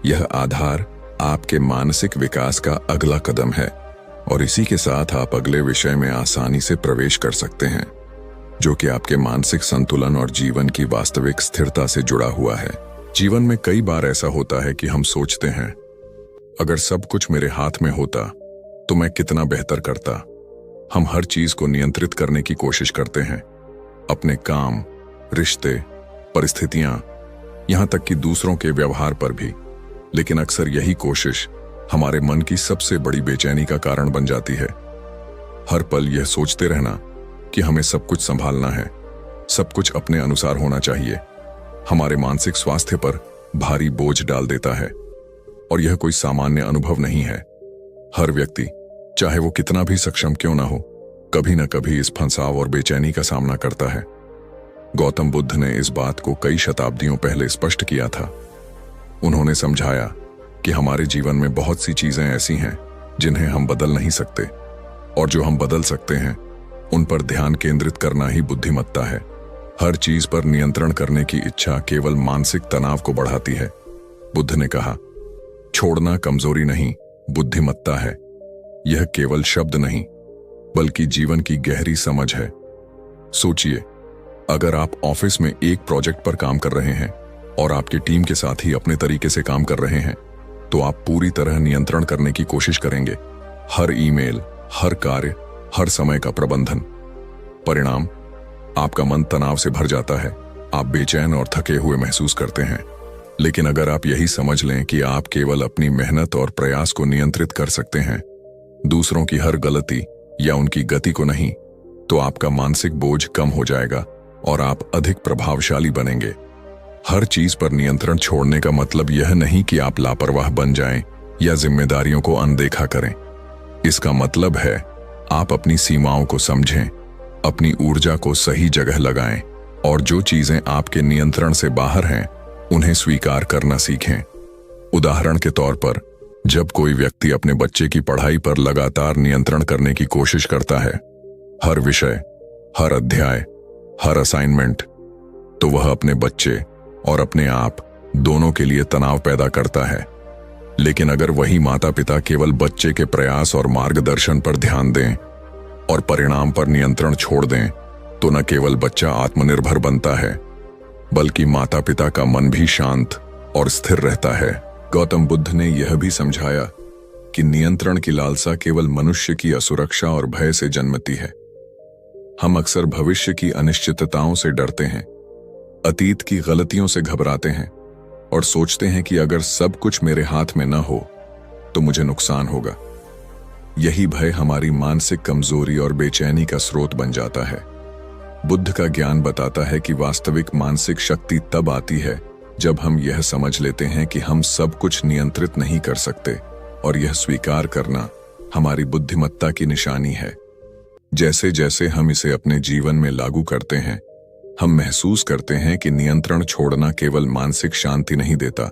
यह आधार आपके मानसिक विकास का अगला कदम है और इसी के साथ आप अगले विषय में आसानी से प्रवेश कर सकते हैं, जो कि आपके मानसिक संतुलन और जीवन की वास्तविक स्थिरता से जुड़ा हुआ है। जीवन में कई बार ऐसा होता है कि हम सोचते हैं, अगर सब कुछ मेरे हाथ में होता तो मैं कितना बेहतर करता। हम हर चीज को नियंत्रित करने की कोशिश करते हैं, अपने काम, रिश्ते, परिस्थितियां, यहां तक कि दूसरों के व्यवहार पर भी। लेकिन अक्सर यही कोशिश हमारे मन की सबसे बड़ी बेचैनी का कारण बन जाती है। हर पल यह सोचते रहना कि हमें सब कुछ संभालना है, सब कुछ अपने अनुसार होना चाहिए, हमारे मानसिक स्वास्थ्य पर भारी बोझ डाल देता है। और यह कोई सामान्य अनुभव नहीं है। हर व्यक्ति, चाहे वो कितना भी सक्षम क्यों ना हो, कभी न कभी इस फंसाव और बेचैनी का सामना करता है। गौतम बुद्ध ने इस बात को कई शताब्दियों पहले स्पष्ट किया था। उन्होंने समझाया कि हमारे जीवन में बहुत सी चीजें ऐसी हैं जिन्हें हम बदल नहीं सकते, और जो हम बदल सकते हैं उन पर ध्यान केंद्रित करना ही बुद्धिमत्ता है। हर चीज पर नियंत्रण करने की इच्छा केवल मानसिक तनाव को बढ़ाती है। बुद्ध ने कहा, छोड़ना कमजोरी नहीं बुद्धिमत्ता है। यह केवल शब्द नहीं, बल्कि जीवन की गहरी समझ है। सोचिए, अगर आप ऑफिस में एक प्रोजेक्ट पर काम कर रहे हैं और आपकी टीम के साथ ही अपने तरीके से काम कर रहे हैं, तो आप पूरी तरह नियंत्रण करने की कोशिश करेंगे। हर ईमेल, हर कार्य, हर समय का प्रबंधन। परिणाम, आपका मन तनाव से भर जाता है, आप बेचैन और थके हुए महसूस करते हैं। लेकिन अगर आप यही समझ लें कि आप केवल अपनी मेहनत और प्रयास को नियंत्रित कर सकते हैं, दूसरों की हर गलती या उनकी गति को नहीं, तो आपका मानसिक बोझ कम हो जाएगा और आप अधिक प्रभावशाली बनेंगे। हर चीज पर नियंत्रण छोड़ने का मतलब यह नहीं कि आप लापरवाह बन जाएं या जिम्मेदारियों को अनदेखा करें। इसका मतलब है आप अपनी सीमाओं को समझें, अपनी ऊर्जा को सही जगह लगाएं और जो चीजें आपके नियंत्रण से बाहर हैं उन्हें स्वीकार करना सीखें। उदाहरण के तौर पर, जब कोई व्यक्ति अपने बच्चे की पढ़ाई पर लगातार नियंत्रण करने की कोशिश करता है, हर विषय, हर अध्याय, हर असाइनमेंट, तो वह अपने बच्चे और अपने आप दोनों के लिए तनाव पैदा करता है। लेकिन अगर वही माता पिता केवल बच्चे के प्रयास और मार्गदर्शन पर ध्यान दें और परिणाम पर नियंत्रण छोड़ दें, तो न केवल बच्चा आत्मनिर्भर बनता है, बल्कि माता पिता का मन भी शांत और स्थिर रहता है। गौतम बुद्ध ने यह भी समझाया कि नियंत्रण की लालसा केवल मनुष्य की असुरक्षा और भय से जन्मती है। हम अक्सर भविष्य की अनिश्चितताओं से डरते हैं, अतीत की गलतियों से घबराते हैं और सोचते हैं कि अगर सब कुछ मेरे हाथ में न हो तो मुझे नुकसान होगा। यही भय हमारी मानसिक कमजोरी और बेचैनी का स्रोत बन जाता है। बुद्ध का ज्ञान बताता है कि वास्तविक मानसिक शक्ति तब आती है जब हम यह समझ लेते हैं कि हम सब कुछ नियंत्रित नहीं कर सकते, और यह स्वीकार करना हमारी बुद्धिमत्ता की निशानी है। जैसे जैसे हम इसे अपने जीवन में लागू करते हैं, हम महसूस करते हैं कि नियंत्रण छोड़ना केवल मानसिक शांति नहीं देता,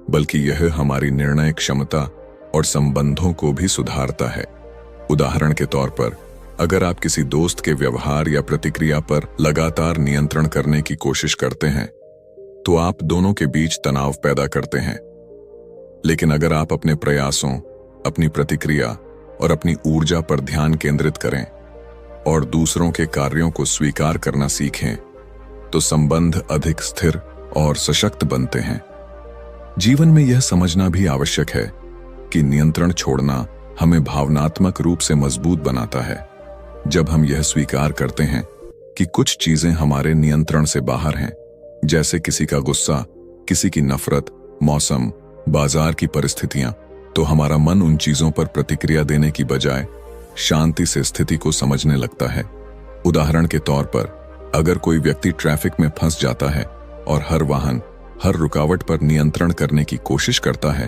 बल्कि यह हमारी निर्णय क्षमता और संबंधों को भी सुधारता है। उदाहरण के तौर पर, अगर आप किसी दोस्त के व्यवहार या प्रतिक्रिया पर लगातार नियंत्रण करने की कोशिश करते हैं, तो आप दोनों के बीच तनाव पैदा करते हैं। लेकिन अगर आप अपने प्रयासों, अपनी प्रतिक्रिया और अपनी ऊर्जा पर ध्यान केंद्रित करें और दूसरों के कार्यों को स्वीकार करना सीखें, तो संबंध अधिक स्थिर और सशक्त बनते हैं। जीवन में यह समझना भी आवश्यक है कि नियंत्रण छोड़ना हमें भावनात्मक रूप से मजबूत बनाता है। जब हम यह स्वीकार करते हैं कि कुछ चीजें हमारे नियंत्रण से बाहर हैं, जैसे किसी का गुस्सा, किसी की नफरत, मौसम, बाजार की परिस्थितियां, तो हमारा मन उन चीजों पर प्रतिक्रिया देने की बजाय शांति से स्थिति को समझने लगता है। उदाहरण के तौर पर, अगर कोई व्यक्ति ट्रैफिक में फंस जाता है और हर वाहन, हर रुकावट पर नियंत्रण करने की कोशिश करता है,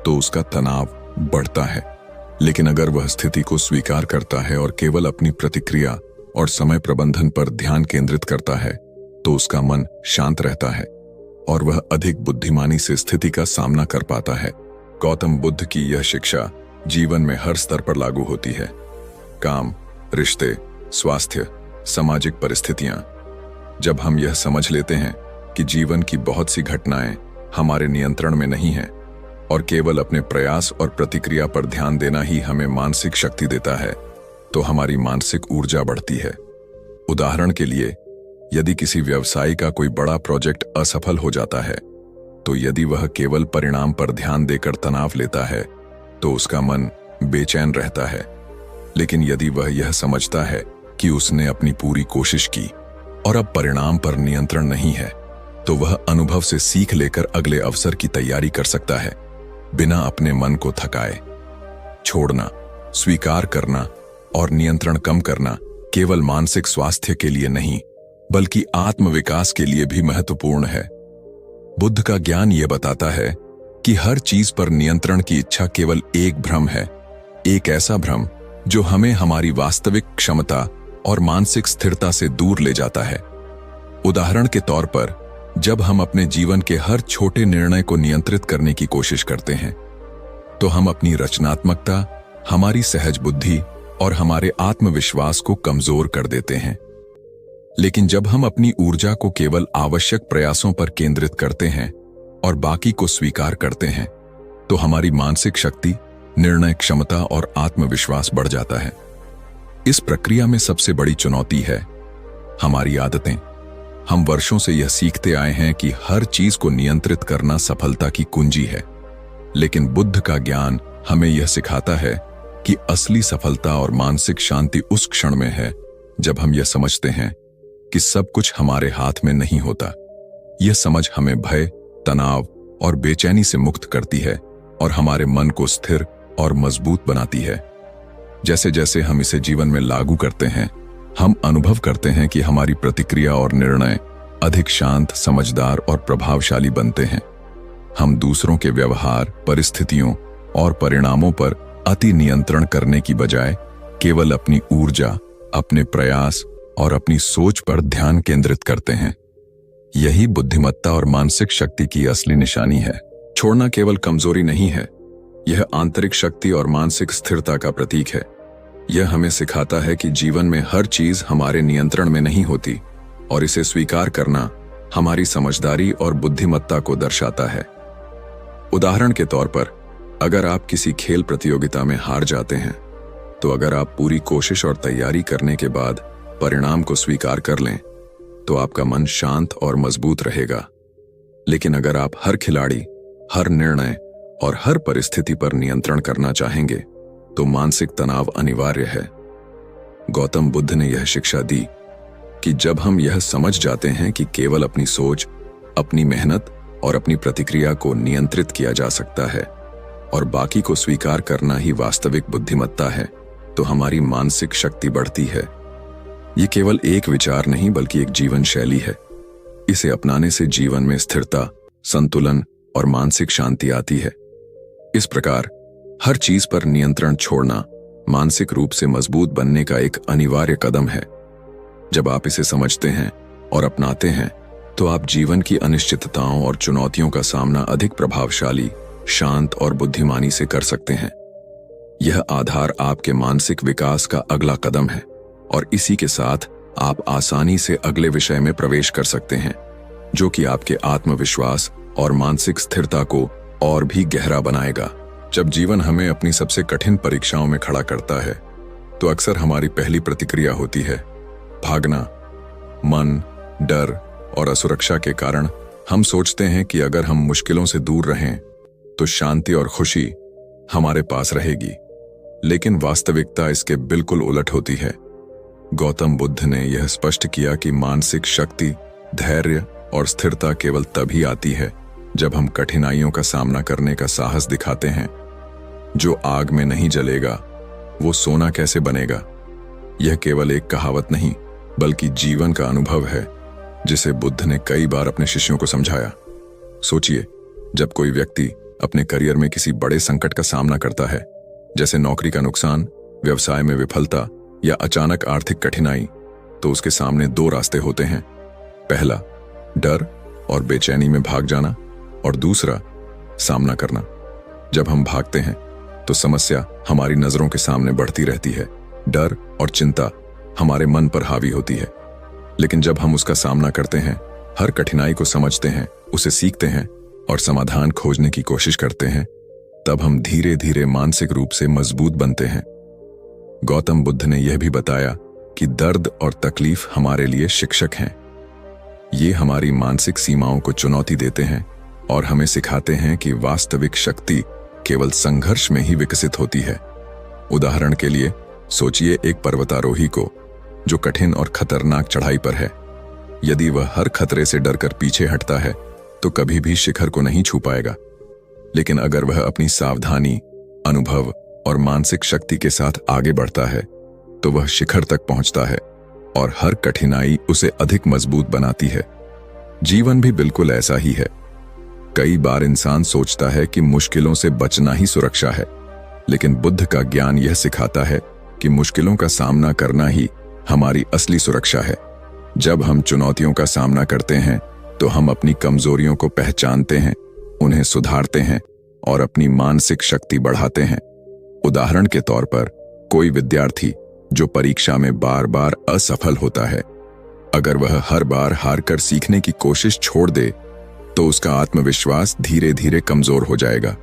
तो उसका तनाव बढ़ता है। लेकिन अगर वह स्थिति को स्वीकार करता है और केवल अपनी प्रतिक्रिया और समय प्रबंधन पर ध्यान केंद्रित करता है, तो उसका मन शांत रहता है और वह अधिक बुद्धिमानी से स्थिति का सामना कर पाता है। गौतम बुद्ध की यह शिक्षा जीवन में हर स्तर पर लागू होती है। काम, रिश्ते, स्वास्थ्य, सामाजिक परिस्थितियां। जब हम यह समझ लेते हैं कि जीवन की बहुत सी घटनाएं हमारे नियंत्रण में नहीं हैं और केवल अपने प्रयास और प्रतिक्रिया पर ध्यान देना ही हमें मानसिक शक्ति देता है, तो हमारी मानसिक ऊर्जा बढ़ती है। उदाहरण के लिए, यदि किसी व्यवसायी का कोई बड़ा प्रोजेक्ट असफल हो जाता है, तो यदि वह केवल परिणाम पर ध्यान देकर तनाव लेता है, तो उसका मन बेचैन रहता है। लेकिन यदि वह यह समझता है कि उसने अपनी पूरी कोशिश की और अब परिणाम पर नियंत्रण नहीं है, तो वह अनुभव से सीख लेकर अगले अवसर की तैयारी कर सकता है, बिना अपने मन को थकाए। छोड़ना, स्वीकार करना और नियंत्रण कम करना केवल मानसिक स्वास्थ्य के लिए नहीं, बल्कि आत्मविकास के लिए भी महत्वपूर्ण है। बुद्ध का ज्ञान यह बताता है कि हर चीज पर नियंत्रण की इच्छा केवल एक भ्रम है, एक ऐसा भ्रम जो हमें हमारी वास्तविक क्षमता और मानसिक स्थिरता से दूर ले जाता है। उदाहरण के तौर पर, जब हम अपने जीवन के हर छोटे निर्णय को नियंत्रित करने की कोशिश करते हैं, तो हम अपनी रचनात्मकता, हमारी सहज बुद्धि और हमारे आत्मविश्वास को कमजोर कर देते हैं। लेकिन जब हम अपनी ऊर्जा को केवल आवश्यक प्रयासों पर केंद्रित करते हैं और बाकी को स्वीकार करते हैं, तो हमारी मानसिक शक्ति निर्णय क्षमता और आत्मविश्वास बढ़ जाता है। इस प्रक्रिया में सबसे बड़ी चुनौती है हमारी आदतें। हम वर्षों से यह सीखते आए हैं कि हर चीज को नियंत्रित करना सफलता की कुंजी है, लेकिन बुद्ध का ज्ञान हमें यह सिखाता है कि असली सफलता और मानसिक शांति उस क्षण में है जब हम यह समझते हैं कि सब कुछ हमारे हाथ में नहीं होता। यह समझ हमें भय, तनाव और बेचैनी से मुक्त करती है और हमारे मन को स्थिर और मजबूत बनाती है। जैसे जैसे हम इसे जीवन में लागू करते हैं, हम अनुभव करते हैं कि हमारी प्रतिक्रिया और निर्णय अधिक शांत, समझदार और प्रभावशाली बनते हैं। हम दूसरों के व्यवहार, परिस्थितियों और परिणामों पर अति नियंत्रण करने की बजाय केवल अपनी ऊर्जा, अपने प्रयास और अपनी सोच पर ध्यान केंद्रित करते हैं। यही बुद्धिमत्ता और मानसिक शक्ति की असली निशानी है। छोड़ना केवल कमजोरी नहीं है, यह आंतरिक शक्ति और मानसिक स्थिरता का प्रतीक है। यह हमें सिखाता है कि जीवन में हर चीज हमारे नियंत्रण में नहीं होती और इसे स्वीकार करना हमारी समझदारी और बुद्धिमत्ता को दर्शाता है। उदाहरण के तौर पर, अगर आप किसी खेल प्रतियोगिता में हार जाते हैं, तो अगर आप पूरी कोशिश और तैयारी करने के बाद परिणाम को स्वीकार कर लें, तो आपका मन शांत और मजबूत रहेगा। लेकिन अगर आप हर खिलाड़ी, हर निर्णय और हर परिस्थिति पर नियंत्रण करना चाहेंगे, तो मानसिक तनाव अनिवार्य है। गौतम बुद्ध ने यह शिक्षा दी कि जब हम यह समझ जाते हैं कि केवल अपनी सोच, अपनी मेहनत और अपनी प्रतिक्रिया को नियंत्रित किया जा सकता है और बाकी को स्वीकार करना ही वास्तविक बुद्धिमत्ता है, तो हमारी मानसिक शक्ति बढ़ती है। ये केवल एक विचार नहीं, बल्कि एक जीवन शैली है। इसे अपनाने से जीवन में स्थिरता, संतुलन और मानसिक शांति आती है। इस प्रकार हर चीज पर नियंत्रण छोड़ना मानसिक रूप से मजबूत बनने का एक अनिवार्य कदम है। जब आप इसे समझते हैं और अपनाते हैं, तो आप जीवन की अनिश्चितताओं और चुनौतियों का सामना अधिक प्रभावशाली, शांत और बुद्धिमानी से कर सकते हैं। यह आधार आपके मानसिक विकास का अगला कदम है और इसी के साथ आप आसानी से अगले विषय में प्रवेश कर सकते हैं, जो कि आपके आत्मविश्वास और मानसिक स्थिरता को और भी गहरा बनाएगा। जब जीवन हमें अपनी सबसे कठिन परीक्षाओं में खड़ा करता है, तो अक्सर हमारी पहली प्रतिक्रिया होती है भागना। मन, डर और असुरक्षा के कारण हम सोचते हैं कि अगर हम मुश्किलों से दूर रहें, तो शांति और खुशी हमारे पास रहेगी। लेकिन वास्तविकता इसके बिल्कुल उलट होती है। गौतम बुद्ध ने यह स्पष्ट किया कि मानसिक शक्ति, धैर्य और स्थिरता केवल तभी आती है जब हम कठिनाइयों का सामना करने का साहस दिखाते हैं। जो आग में नहीं जलेगा, वो सोना कैसे बनेगा? यह केवल एक कहावत नहीं, बल्कि जीवन का अनुभव है, जिसे बुद्ध ने कई बार अपने शिष्यों को समझाया। सोचिए, जब कोई व्यक्ति अपने करियर में किसी बड़े संकट का सामना करता है, जैसे नौकरी का नुकसान, व्यवसाय में विफलता या अचानक आर्थिक कठिनाई, तो उसके सामने दो रास्ते होते हैं। पहला, डर और बेचैनी में भाग जाना, और दूसरा, सामना करना। जब हम भागते हैं, तो समस्या हमारी नजरों के सामने बढ़ती रहती है। डर और चिंता हमारे मन पर हावी होती है। लेकिन जब हम उसका सामना करते हैं, हर कठिनाई को समझते हैं, उसे सीखते हैं और समाधान खोजने की कोशिश करते हैं, तब हम धीरे धीरे मानसिक रूप से मजबूत बनते हैं। गौतम बुद्ध ने यह भी बताया कि दर्द और तकलीफ हमारे लिए शिक्षक हैं। ये हमारी मानसिक सीमाओं को चुनौती देते हैं और हमें सिखाते हैं कि वास्तविक शक्ति केवल संघर्ष में ही विकसित होती है। उदाहरण के लिए सोचिए एक पर्वतारोही को जो कठिन और खतरनाक चढ़ाई पर है। यदि वह हर खतरे से डरकर पीछे हटता है, तो कभी भी शिखर को नहीं छू पाएगा। लेकिन अगर वह अपनी सावधानी, अनुभव और मानसिक शक्ति के साथ आगे बढ़ता है, तो वह शिखर तक पहुंचता है और हर कठिनाई उसे अधिक मजबूत बनाती है। जीवन भी बिल्कुल ऐसा ही है। कई बार इंसान सोचता है कि मुश्किलों से बचना ही सुरक्षा है, लेकिन बुद्ध का ज्ञान यह सिखाता है कि मुश्किलों का सामना करना ही हमारी असली सुरक्षा है। जब हम चुनौतियों का सामना करते हैं, तो हम अपनी कमजोरियों को पहचानते हैं, उन्हें सुधारते हैं और अपनी मानसिक शक्ति बढ़ाते हैं। उदाहरण के तौर पर, कोई विद्यार्थी जो परीक्षा में बार बार असफल होता है, अगर वह हर बार हारकर सीखने की कोशिश छोड़ दे, तो उसका आत्मविश्वास धीरे धीरे कमजोर हो जाएगा।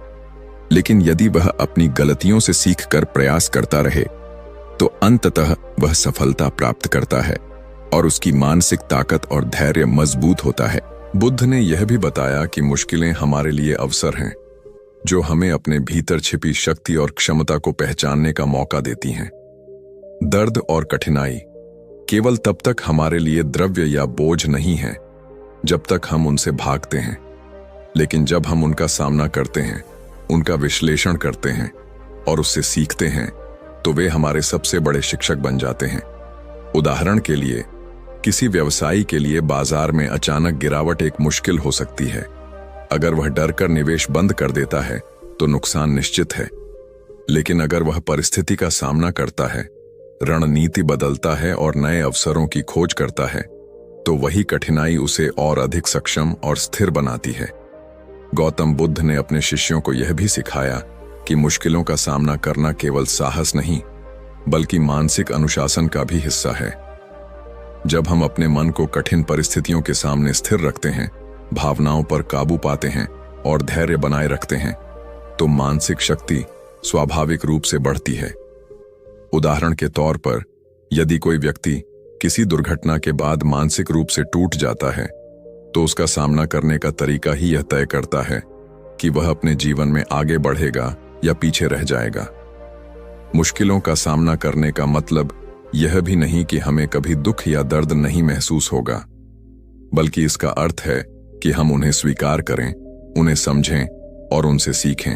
लेकिन यदि वह अपनी गलतियों से सीखकर प्रयास करता रहे तो अंततः वह सफलता प्राप्त करता है और उसकी मानसिक ताकत और धैर्य मजबूत होता है। बुद्ध ने यह भी बताया कि मुश्किलें हमारे लिए अवसर हैं जो हमें अपने भीतर छिपी शक्ति और क्षमता को पहचानने का मौका देती हैं। दर्द और कठिनाई केवल तब तक हमारे लिए द्रव्य या बोझ नहीं है जब तक हम उनसे भागते हैं, लेकिन जब हम उनका सामना करते हैं, उनका विश्लेषण करते हैं और उससे सीखते हैं तो वे हमारे सबसे बड़े शिक्षक बन जाते हैं। उदाहरण के लिए, किसी व्यवसायी के लिए बाजार में अचानक गिरावट एक मुश्किल हो सकती है। अगर वह डर कर निवेश बंद कर देता है तो नुकसान निश्चित है, लेकिन अगर वह परिस्थिति का सामना करता है, रणनीति बदलता है और नए अवसरों की खोज करता है तो वही कठिनाई उसे और अधिक सक्षम और स्थिर बनाती है। गौतम बुद्ध ने अपने शिष्यों को यह भी सिखाया कि मुश्किलों का सामना करना केवल साहस नहीं बल्कि मानसिक अनुशासन का भी हिस्सा है। जब हम अपने मन को कठिन परिस्थितियों के सामने स्थिर रखते हैं, भावनाओं पर काबू पाते हैं और धैर्य बनाए रखते हैं तो मानसिक शक्ति स्वाभाविक रूप से बढ़ती है। उदाहरण के तौर पर, यदि कोई व्यक्ति किसी दुर्घटना के बाद मानसिक रूप से टूट जाता है तो उसका सामना करने का तरीका ही यह तय करता है कि वह अपने जीवन में आगे बढ़ेगा या पीछे रह जाएगा। मुश्किलों का सामना करने का मतलब यह भी नहीं कि हमें कभी दुख या दर्द नहीं महसूस होगा, बल्कि इसका अर्थ है कि हम उन्हें स्वीकार करें, उन्हें समझें और उनसे सीखें।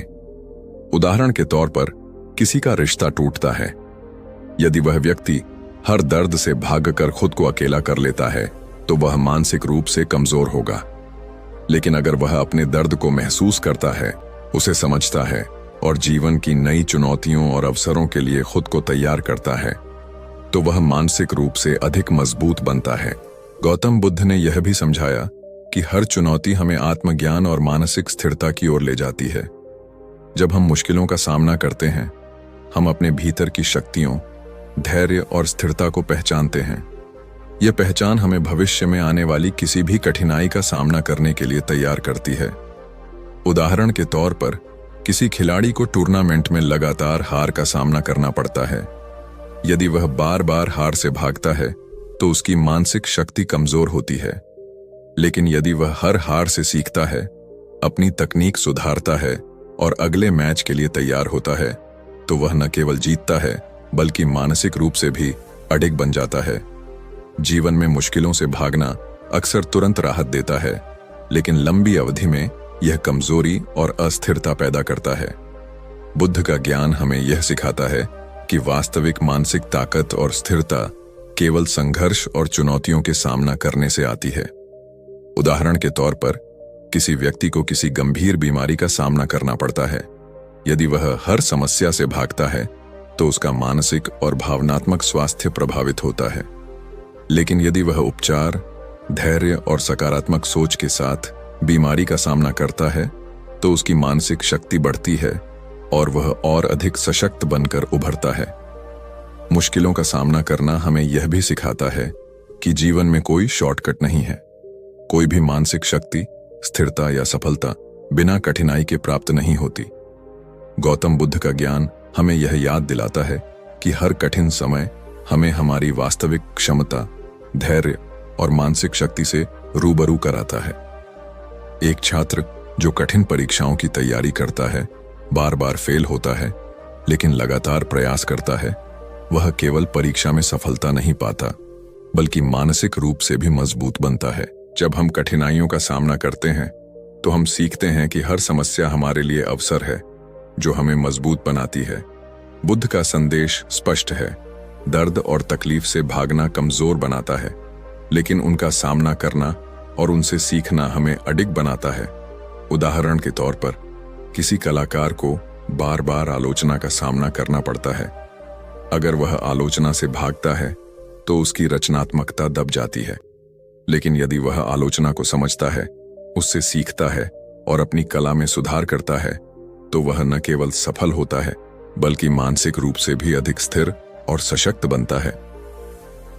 उदाहरण के तौर पर, किसी का रिश्ता टूटता है। यदि वह व्यक्ति हर दर्द से भागकर खुद को अकेला कर लेता है तो वह मानसिक रूप से कमजोर होगा। लेकिन अगर वह अपने दर्द को महसूस करता है, उसे समझता है और जीवन की नई चुनौतियों और अवसरों के लिए खुद को तैयार करता है तो वह मानसिक रूप से अधिक मजबूत बनता है। गौतम बुद्ध ने यह भी समझाया कि हर चुनौती हमें आत्मज्ञान और मानसिक स्थिरता की ओर ले जाती है। जब हम मुश्किलों का सामना करते हैं, हम अपने भीतर की शक्तियों, धैर्य और स्थिरता को पहचानते हैं। यह पहचान हमें भविष्य में आने वाली किसी भी कठिनाई का सामना करने के लिए तैयार करती है। उदाहरण के तौर पर, किसी खिलाड़ी को टूर्नामेंट में लगातार हार का सामना करना पड़ता है। यदि वह बार बार हार से भागता है तो उसकी मानसिक शक्ति कमजोर होती है, लेकिन यदि वह हर हार से सीखता है, अपनी तकनीक सुधारता है और अगले मैच के लिए तैयार होता है तो वह न केवल जीतता है बल्कि मानसिक रूप से भी अडिग बन जाता है। जीवन में मुश्किलों से भागना अक्सर तुरंत राहत देता है, लेकिन लंबी अवधि में यह कमजोरी और अस्थिरता पैदा करता है। बुद्ध का ज्ञान हमें यह सिखाता है कि वास्तविक मानसिक ताकत और स्थिरता केवल संघर्ष और चुनौतियों के सामना करने से आती है। उदाहरण के तौर पर, किसी व्यक्ति को किसी गंभीर बीमारी का सामना करना पड़ता है। यदि वह हर समस्या से भागता है तो उसका मानसिक और भावनात्मक स्वास्थ्य प्रभावित होता है। लेकिन यदि वह उपचार, धैर्य और सकारात्मक सोच के साथ बीमारी का सामना करता है तो उसकी मानसिक शक्ति बढ़ती है और वह और अधिक सशक्त बनकर उभरता है। मुश्किलों का सामना करना हमें यह भी सिखाता है कि जीवन में कोई शॉर्टकट नहीं है। कोई भी मानसिक शक्ति, स्थिरता या सफलता बिना कठिनाई के प्राप्त नहीं होती। गौतम बुद्ध का ज्ञान हमें यह याद दिलाता है कि हर कठिन समय हमें हमारी वास्तविक क्षमता, धैर्य और मानसिक शक्ति से रूबरू कराता है। एक छात्र जो कठिन परीक्षाओं की तैयारी करता है, बार बार फेल होता है, लेकिन लगातार प्रयास करता है, वह केवल परीक्षा में सफलता नहीं पाता बल्कि मानसिक रूप से भी मजबूत बनता है। जब हम कठिनाइयों का सामना करते हैं तो हम सीखते हैं कि हर समस्या हमारे लिए अवसर है जो हमें मजबूत बनाती है। बुद्ध का संदेश स्पष्ट है, दर्द और तकलीफ से भागना कमजोर बनाता है, लेकिन उनका सामना करना और उनसे सीखना हमें अडिग बनाता है। उदाहरण के तौर पर, किसी कलाकार को बार बार आलोचना का सामना करना पड़ता है। अगर वह आलोचना से भागता है तो उसकी रचनात्मकता दब जाती है, लेकिन यदि वह आलोचना को समझता है, उससे सीखता है और अपनी कला में सुधार करता है तो वह न केवल सफल होता है बल्कि मानसिक रूप से भी अधिक स्थिर और सशक्त बनता है।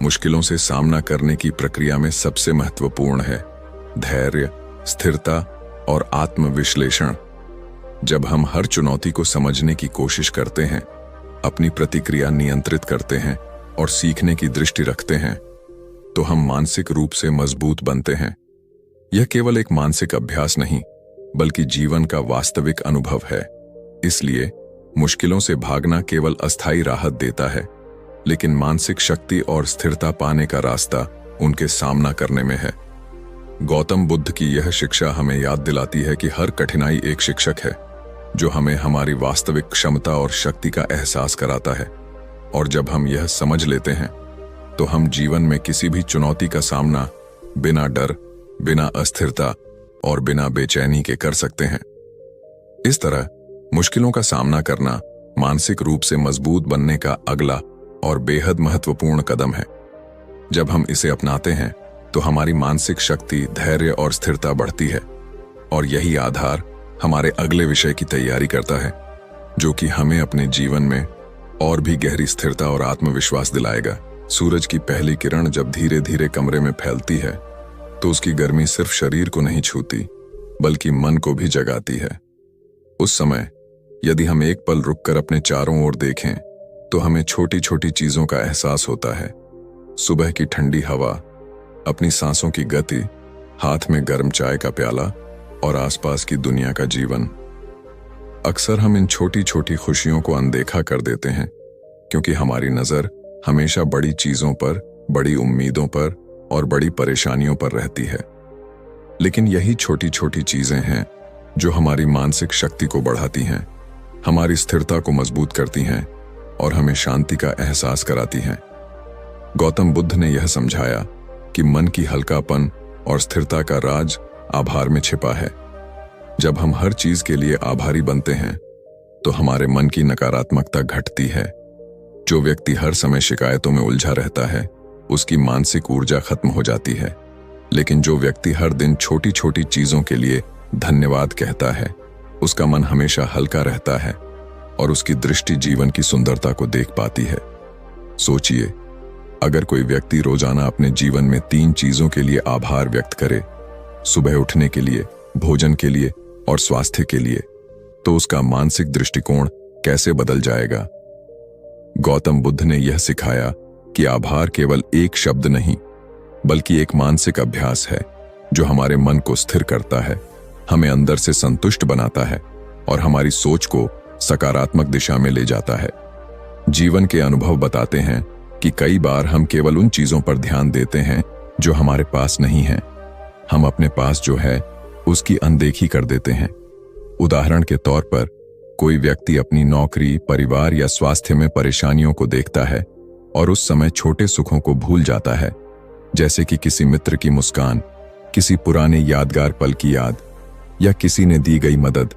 मुश्किलों से सामना करने की प्रक्रिया में सबसे महत्वपूर्ण है धैर्य, स्थिरता और आत्मविश्लेषण। जब हम हर चुनौती को समझने की कोशिश करते हैं, अपनी प्रतिक्रिया नियंत्रित करते हैं और सीखने की दृष्टि रखते हैं, तो हम मानसिक रूप से मजबूत बनते हैं। यह केवल एक मानसिक अभ्यास नहीं, बल्कि जीवन का वास्तविक अनुभव है। इसलिए मुश्किलों से भागना केवल अस्थायी राहत देता है, लेकिन मानसिक शक्ति और स्थिरता पाने का रास्ता उनके सामना करने में है। गौतम बुद्ध की यह शिक्षा हमें याद दिलाती है कि हर कठिनाई एक शिक्षक है, जो हमें हमारी वास्तविक क्षमता और शक्ति का एहसास कराता है। और जब हम यह समझ लेते हैं, तो हम जीवन में किसी भी चुनौती का सामना बिना डर, बिना अस्थिरता और बिना बेचैनी के कर सकते हैं। इस तरह मुश्किलों का सामना करना मानसिक रूप से मजबूत बनने का अगला और बेहद महत्वपूर्ण कदम है। जब हम इसे अपनाते हैं, तो हमारी मानसिक शक्ति, धैर्य और स्थिरता बढ़ती है, और यही आधार हमारे अगले विषय की तैयारी करता है, जो कि हमें अपने जीवन में और भी गहरी स्थिरता और आत्मविश्वास दिलाएगा। सूरज की पहली किरण जब धीरे धीरे कमरे में फैलती है, तो उसकी गर्मी सिर्फ शरीर को नहीं छूती, बल्कि मन को भी जगाती है। उस समय यदि हम एक पल रुककर अपने चारों ओर देखें, तो हमें छोटी छोटी चीजों का एहसास होता है। सुबह की ठंडी हवा, अपनी सांसों की गति, हाथ में गर्म चाय का प्याला और आसपास की दुनिया का जीवन। अक्सर हम इन छोटी छोटी खुशियों को अनदेखा कर देते हैं, क्योंकि हमारी नजर हमेशा बड़ी चीजों पर, बड़ी उम्मीदों पर और बड़ी परेशानियों पर रहती है। लेकिन यही छोटी छोटी चीजें हैं जो हमारी मानसिक शक्ति को बढ़ाती हैं, हमारी स्थिरता को मजबूत करती हैं और हमें शांति का एहसास कराती हैं। गौतम बुद्ध ने यह समझाया कि मन की हल्कापन और स्थिरता का राज आभार में छिपा है। जब हम हर चीज के लिए आभारी बनते हैं, तो हमारे मन की नकारात्मकता घटती है। जो व्यक्ति हर समय शिकायतों में उलझा रहता है, उसकी मानसिक ऊर्जा खत्म हो जाती है। लेकिन जो व्यक्ति हर दिन छोटी छोटी चीजों के लिए धन्यवाद कहता है, उसका मन हमेशा हल्का रहता है और उसकी दृष्टि जीवन की सुंदरता को देख पाती है। सोचिए, अगर कोई व्यक्ति रोजाना अपने जीवन में 3 चीजों के लिए आभार व्यक्त करे, सुबह उठने के लिए, भोजन के लिए और स्वास्थ्य के लिए, तो उसका मानसिक दृष्टिकोण कैसे बदल जाएगा। गौतम बुद्ध ने यह सिखाया कि आभार केवल एक शब्द नहीं, बल्कि एक मानसिक अभ्यास है, जो हमारे मन को स्थिर करता है, हमें अंदर से संतुष्ट बनाता है और हमारी सोच को सकारात्मक दिशा में ले जाता है। जीवन के अनुभव बताते हैं कि कई बार हम केवल उन चीजों पर ध्यान देते हैं जो हमारे पास नहीं है। हम अपने पास जो है उसकी अनदेखी कर देते हैं। उदाहरण के तौर पर, कोई व्यक्ति अपनी नौकरी, परिवार या स्वास्थ्य में परेशानियों को देखता है और उस समय छोटे सुखों को भूल जाता है, जैसे कि किसी मित्र की मुस्कान, किसी पुराने यादगार पल की याद या किसी ने दी गई मदद।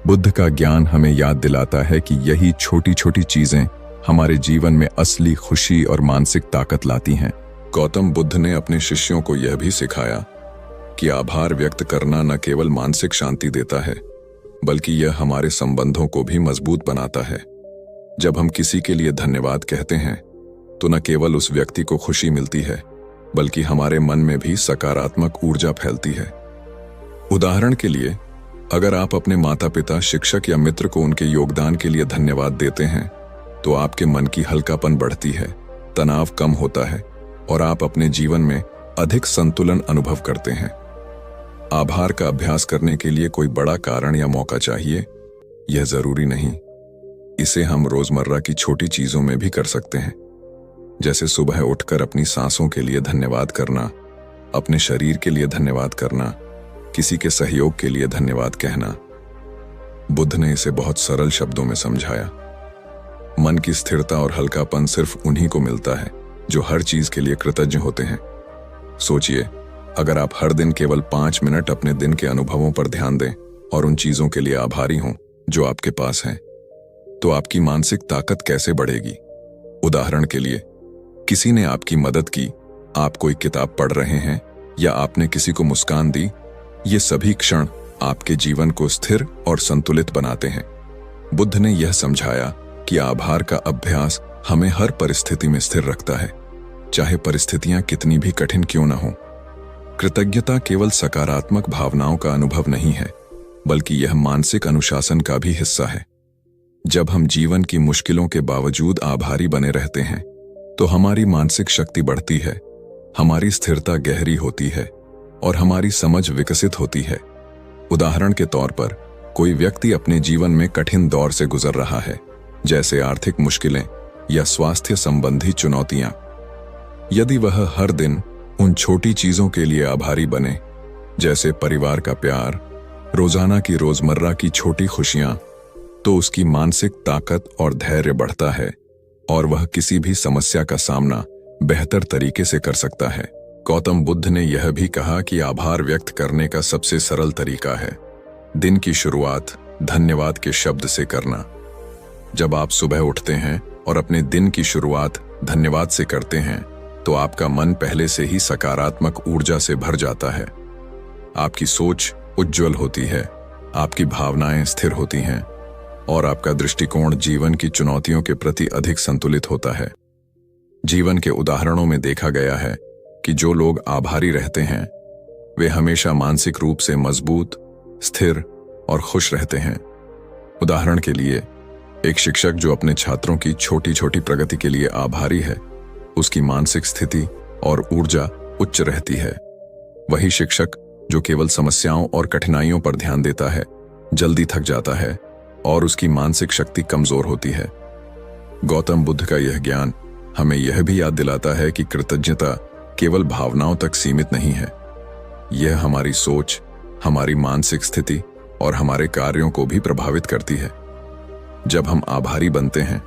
बुद्ध का ज्ञान हमें याद दिलाता है कि यही छोटी छोटी चीजें हमारे जीवन में असली खुशी और मानसिक ताकत लाती हैं। गौतम बुद्ध ने अपने शिष्यों को यह भी सिखाया कि आभार व्यक्त करना न केवल मानसिक शांति देता है, बल्कि यह हमारे संबंधों को भी मजबूत बनाता है। जब हम किसी के लिए धन्यवाद कहते हैं, तो न केवल उस व्यक्ति को खुशी मिलती है, बल्कि हमारे मन में भी सकारात्मक ऊर्जा फैलती है। उदाहरण के लिए, अगर आप अपने माता पिता, शिक्षक या मित्र को उनके योगदान के लिए धन्यवाद देते हैं, तो आपके मन की हल्कापन बढ़ती है, तनाव कम होता है और आप अपने जीवन में अधिक संतुलन अनुभव करते हैं। आभार का अभ्यास करने के लिए कोई बड़ा कारण या मौका चाहिए, यह जरूरी नहीं। इसे हम रोजमर्रा की छोटी चीजों में भी कर सकते हैं, जैसे सुबह उठकर अपनी सांसों के लिए धन्यवाद करना, अपने शरीर के लिए धन्यवाद करना, किसी के सहयोग के लिए धन्यवाद कहना। बुद्ध ने इसे बहुत सरल शब्दों में समझाया। मन की स्थिरता और हल्कापन सिर्फ उन्हीं को मिलता है जो हर चीज के लिए कृतज्ञ होते हैं। सोचिए, अगर आप हर दिन केवल 5 मिनट अपने दिन के अनुभवों पर ध्यान दें और उन चीजों के लिए आभारी हों जो आपके पास हैं, तो आपकी मानसिक ताकत कैसे बढ़ेगी। उदाहरण के लिए, किसी ने आपकी मदद की, आप कोई किताब पढ़ रहे हैं या आपने किसी को मुस्कान दी, ये सभी क्षण आपके जीवन को स्थिर और संतुलित बनाते हैं। बुद्ध ने यह समझाया कि आभार का अभ्यास हमें हर परिस्थिति में स्थिर रखता है, चाहे परिस्थितियां कितनी भी कठिन क्यों न हो। कृतज्ञता केवल सकारात्मक भावनाओं का अनुभव नहीं है, बल्कि यह मानसिक अनुशासन का भी हिस्सा है। जब हम जीवन की मुश्किलों के बावजूद आभारी बने रहते हैं तो हमारी मानसिक शक्ति बढ़ती है, हमारी स्थिरता गहरी होती है और हमारी समझ विकसित होती है। उदाहरण के तौर पर कोई व्यक्ति अपने जीवन में कठिन दौर से गुजर रहा है, जैसे आर्थिक मुश्किलें या स्वास्थ्य संबंधी चुनौतियां। यदि वह हर दिन उन छोटी चीजों के लिए आभारी बने, जैसे परिवार का प्यार, रोजाना की रोजमर्रा की छोटी खुशियां, तो उसकी मानसिक ताकत और धैर्य बढ़ता है और वह किसी भी समस्या का सामना बेहतर तरीके से कर सकता है। गौतम बुद्ध ने यह भी कहा कि आभार व्यक्त करने का सबसे सरल तरीका है दिन की शुरुआत धन्यवाद के शब्द से करना। जब आप सुबह उठते हैं और अपने दिन की शुरुआत धन्यवाद से करते हैं तो आपका मन पहले से ही सकारात्मक ऊर्जा से भर जाता है। आपकी सोच उज्जवल होती है, आपकी भावनाएं स्थिर होती हैं और आपका दृष्टिकोण जीवन की चुनौतियों के प्रति अधिक संतुलित होता है। जीवन के उदाहरणों में देखा गया है कि जो लोग आभारी रहते हैं वे हमेशा मानसिक रूप से मजबूत, स्थिर और खुश रहते हैं। उदाहरण के लिए, एक शिक्षक जो अपने छात्रों की छोटी छोटी प्रगति के लिए आभारी है, उसकी मानसिक स्थिति और ऊर्जा उच्च रहती है। वही शिक्षक जो केवल समस्याओं और कठिनाइयों पर ध्यान देता है, जल्दी थक जाता है और उसकी मानसिक शक्ति कमजोर होती है। गौतम बुद्ध का यह ज्ञान हमें यह भी याद दिलाता है कि कृतज्ञता केवल भावनाओं तक सीमित नहीं है। यह हमारी सोच, हमारी मानसिक स्थिति और हमारे कार्यों को भी प्रभावित करती है। जब हम आभारी बनते हैं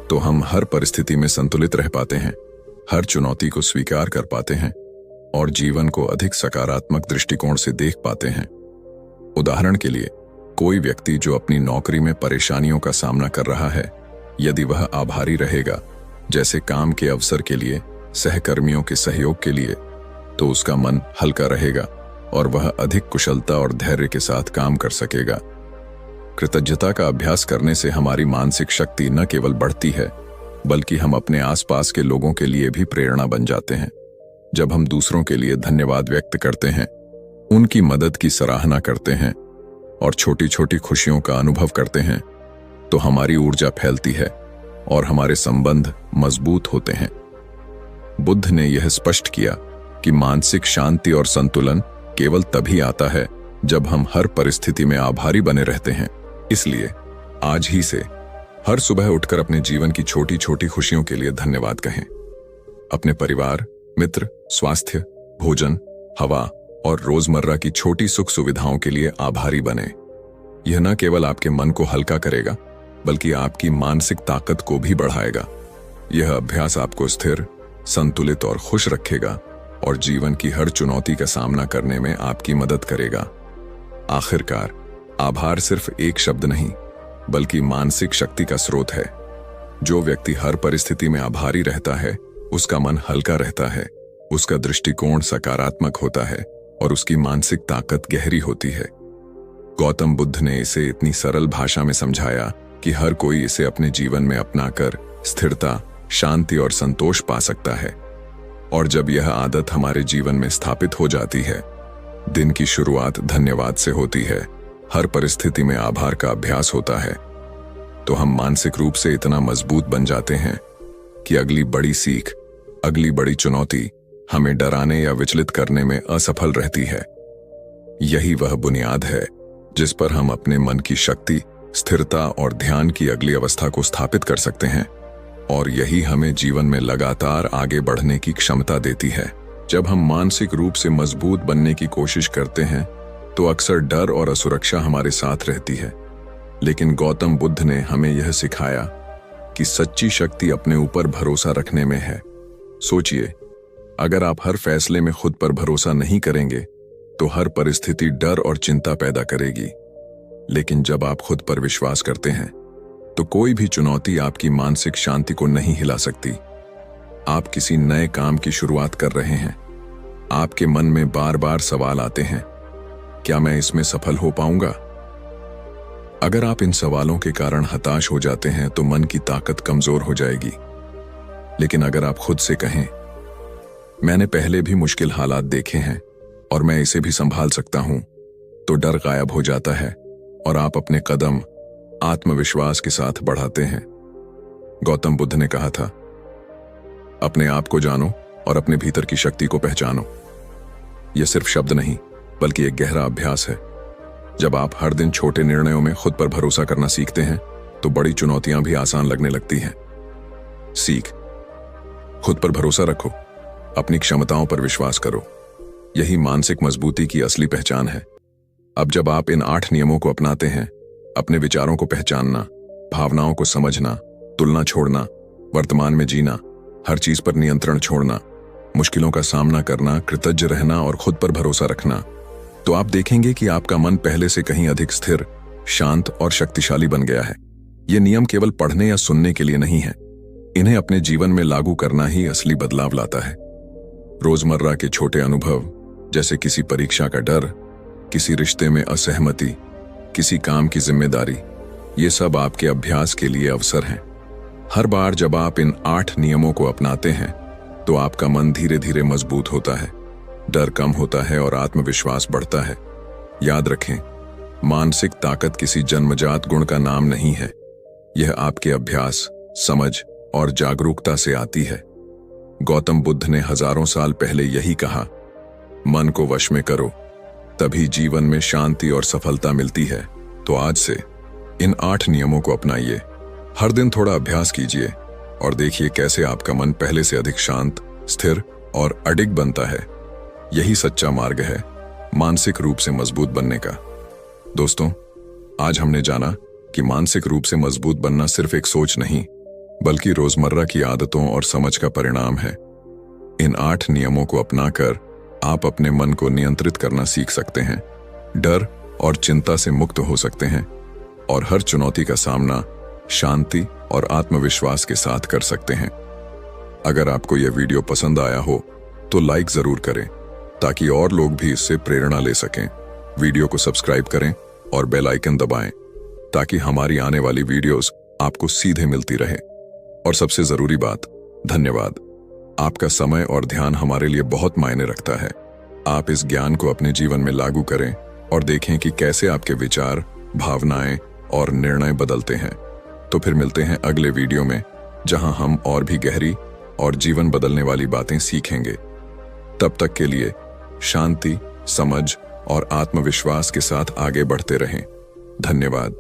तो हम हर परिस्थिति में संतुलित रह पाते हैं, हर चुनौती को स्वीकार कर पाते हैं और जीवन को अधिक सकारात्मक दृष्टिकोण से देख पाते हैं। उदाहरण के लिए, कोई व्यक्ति जो अपनी नौकरी में परेशानियों का सामना कर रहा है, यदि वह आभारी रहेगा, जैसे काम के अवसर के लिए, सहकर्मियों के सहयोग के लिए, तो उसका मन हल्का रहेगा और वह अधिक कुशलता और धैर्य के साथ काम कर सकेगा। कृतज्ञता का अभ्यास करने से हमारी मानसिक शक्ति न केवल बढ़ती है, बल्कि हम अपने आसपास के लोगों के लिए भी प्रेरणा बन जाते हैं। जब हम दूसरों के लिए धन्यवाद व्यक्त करते हैं, उनकी मदद की सराहना करते हैं और छोटी छोटी खुशियों का अनुभव करते हैं, तो हमारी ऊर्जा फैलती है और हमारे संबंध मजबूत होते हैं। बुद्ध ने यह स्पष्ट किया कि मानसिक शांति और संतुलन केवल तभी आता है जब हम हर परिस्थिति में आभारी बने रहते हैं। इसलिए आज ही से हर सुबह उठकर अपने जीवन की छोटी छोटी खुशियों के लिए धन्यवाद कहें। अपने परिवार, मित्र, स्वास्थ्य, भोजन, हवा और रोजमर्रा की छोटी सुख सुविधाओं के लिए आभारी बने। यह न केवल आपके मन को हल्का करेगा, बल्कि आपकी मानसिक ताकत को भी बढ़ाएगा। यह अभ्यास आपको स्थिर, संतुलित और खुश रखेगा और जीवन की हर चुनौती का सामना करने में आपकी मदद करेगा। आखिरकार, आभार सिर्फ एक शब्द नहीं, बल्कि मानसिक शक्ति का स्रोत है। जो व्यक्ति हर परिस्थिति में आभारी रहता है, उसका मन हल्का रहता है, उसका दृष्टिकोण सकारात्मक होता है और उसकी मानसिक ताकत गहरी होती है। गौतम बुद्ध ने इसे इतनी सरल भाषा में समझाया कि हर कोई इसे अपने जीवन में अपनाकर स्थिरता, शांति और संतोष पा सकता है। और जब यह आदत हमारे जीवन में स्थापित हो जाती है, दिन की शुरुआत धन्यवाद से होती है, हर परिस्थिति में आभार का अभ्यास होता है, तो हम मानसिक रूप से इतना मजबूत बन जाते हैं कि अगली बड़ी सीख, अगली बड़ी चुनौती हमें डराने या विचलित करने में असफल रहती है। यही वह बुनियाद है जिस पर हम अपने मन की शक्ति, स्थिरता और ध्यान की अगली अवस्था को स्थापित कर सकते हैं, और यही हमें जीवन में लगातार आगे बढ़ने की क्षमता देती है। जब हम मानसिक रूप से मजबूत बनने की कोशिश करते हैं तो अक्सर डर और असुरक्षा हमारे साथ रहती है, लेकिन गौतम बुद्ध ने हमें यह सिखाया कि सच्ची शक्ति अपने ऊपर भरोसा रखने में है। सोचिए, अगर आप हर फैसले में खुद पर भरोसा नहीं करेंगे तो हर परिस्थिति डर और चिंता पैदा करेगी, लेकिन जब आप खुद पर विश्वास करते हैं तो कोई भी चुनौती आपकी मानसिक शांति को नहीं हिला सकती। आप किसी नए काम की शुरुआत कर रहे हैं, आपके मन में बार बार सवाल आते हैं, क्या मैं इसमें सफल हो पाऊंगा? अगर आप इन सवालों के कारण हताश हो जाते हैं तो मन की ताकत कमजोर हो जाएगी। लेकिन अगर आप खुद से कहें, मैंने पहले भी मुश्किल हालात देखे हैं और मैं इसे भी संभाल सकता हूं, तो डर गायब हो जाता है और आप अपने कदम आत्मविश्वास के साथ बढ़ाते हैं। गौतम बुद्ध ने कहा था, अपने आप को जानो और अपने भीतर की शक्ति को पहचानो। यह सिर्फ शब्द नहीं, बल्कि एक गहरा अभ्यास है। जब आप हर दिन छोटे निर्णयों में खुद पर भरोसा करना सीखते हैं, तो बड़ी चुनौतियां भी आसान लगने लगती हैं। सीख, खुद पर भरोसा रखो, अपनी क्षमताओं पर विश्वास करो। यही मानसिक मजबूती की असली पहचान है। अब जब आप इन 8 नियमों को अपनाते हैं, अपने विचारों को पहचानना, भावनाओं को समझना, तुलना छोड़ना, वर्तमान में जीना, हर चीज पर नियंत्रण छोड़ना, मुश्किलों का सामना करना, कृतज्ञ रहना और खुद पर भरोसा रखना, तो आप देखेंगे कि आपका मन पहले से कहीं अधिक स्थिर, शांत और शक्तिशाली बन गया है। ये नियम केवल पढ़ने या सुनने के लिए नहीं है, इन्हें अपने जीवन में लागू करना ही असली बदलाव लाता है। रोजमर्रा के छोटे अनुभव, जैसे किसी परीक्षा का डर, किसी रिश्ते में असहमति, किसी काम की जिम्मेदारी, ये सब आपके अभ्यास के लिए अवसर हैं। हर बार जब आप इन 8 नियमों को अपनाते हैं, तो आपका मन धीरे धीरे मजबूत होता है, डर कम होता है और आत्मविश्वास बढ़ता है। याद रखें, मानसिक ताकत किसी जन्मजात गुण का नाम नहीं है। यह आपके अभ्यास, समझ और जागरूकता से आती है। गौतम बुद्ध ने हजारों साल पहले यही कहा, मन को वश में करो, तभी जीवन में शांति और सफलता मिलती है। तो आज से इन 8 नियमों को अपनाइए, हर दिन थोड़ा अभ्यास कीजिए और देखिए कैसे आपका मन पहले से अधिक शांत, स्थिर और अडिग बनता है। यही सच्चा मार्ग है मानसिक रूप से मजबूत बनने का। दोस्तों, आज हमने जाना कि मानसिक रूप से मजबूत बनना सिर्फ एक सोच नहीं, बल्कि रोजमर्रा की आदतों और समझ का परिणाम है। इन 8 नियमों को अपनाकर आप अपने मन को नियंत्रित करना सीख सकते हैं, डर और चिंता से मुक्त हो सकते हैं और हर चुनौती का सामना शांति और आत्मविश्वास के साथ कर सकते हैं। अगर आपको यह वीडियो पसंद आया हो तो लाइक जरूर करें, ताकि और लोग भी इससे प्रेरणा ले सकें। वीडियो को सब्सक्राइब करें और बेल आइकन दबाएं, ताकि हमारी आने वाली वीडियोस आपको सीधे मिलती रहे। और सबसे जरूरी बात, धन्यवाद। आपका समय और ध्यान हमारे लिए बहुत मायने रखता है। आप इस ज्ञान को अपने जीवन में लागू करें और देखें कि कैसे आपके विचार, भावनाएं और निर्णय बदलते हैं। तो फिर मिलते हैं अगले वीडियो में, जहां हम और भी गहरी और जीवन बदलने वाली बातें सीखेंगे। तब तक के लिए शांति, समझ और आत्मविश्वास के साथ आगे बढ़ते रहें। धन्यवाद।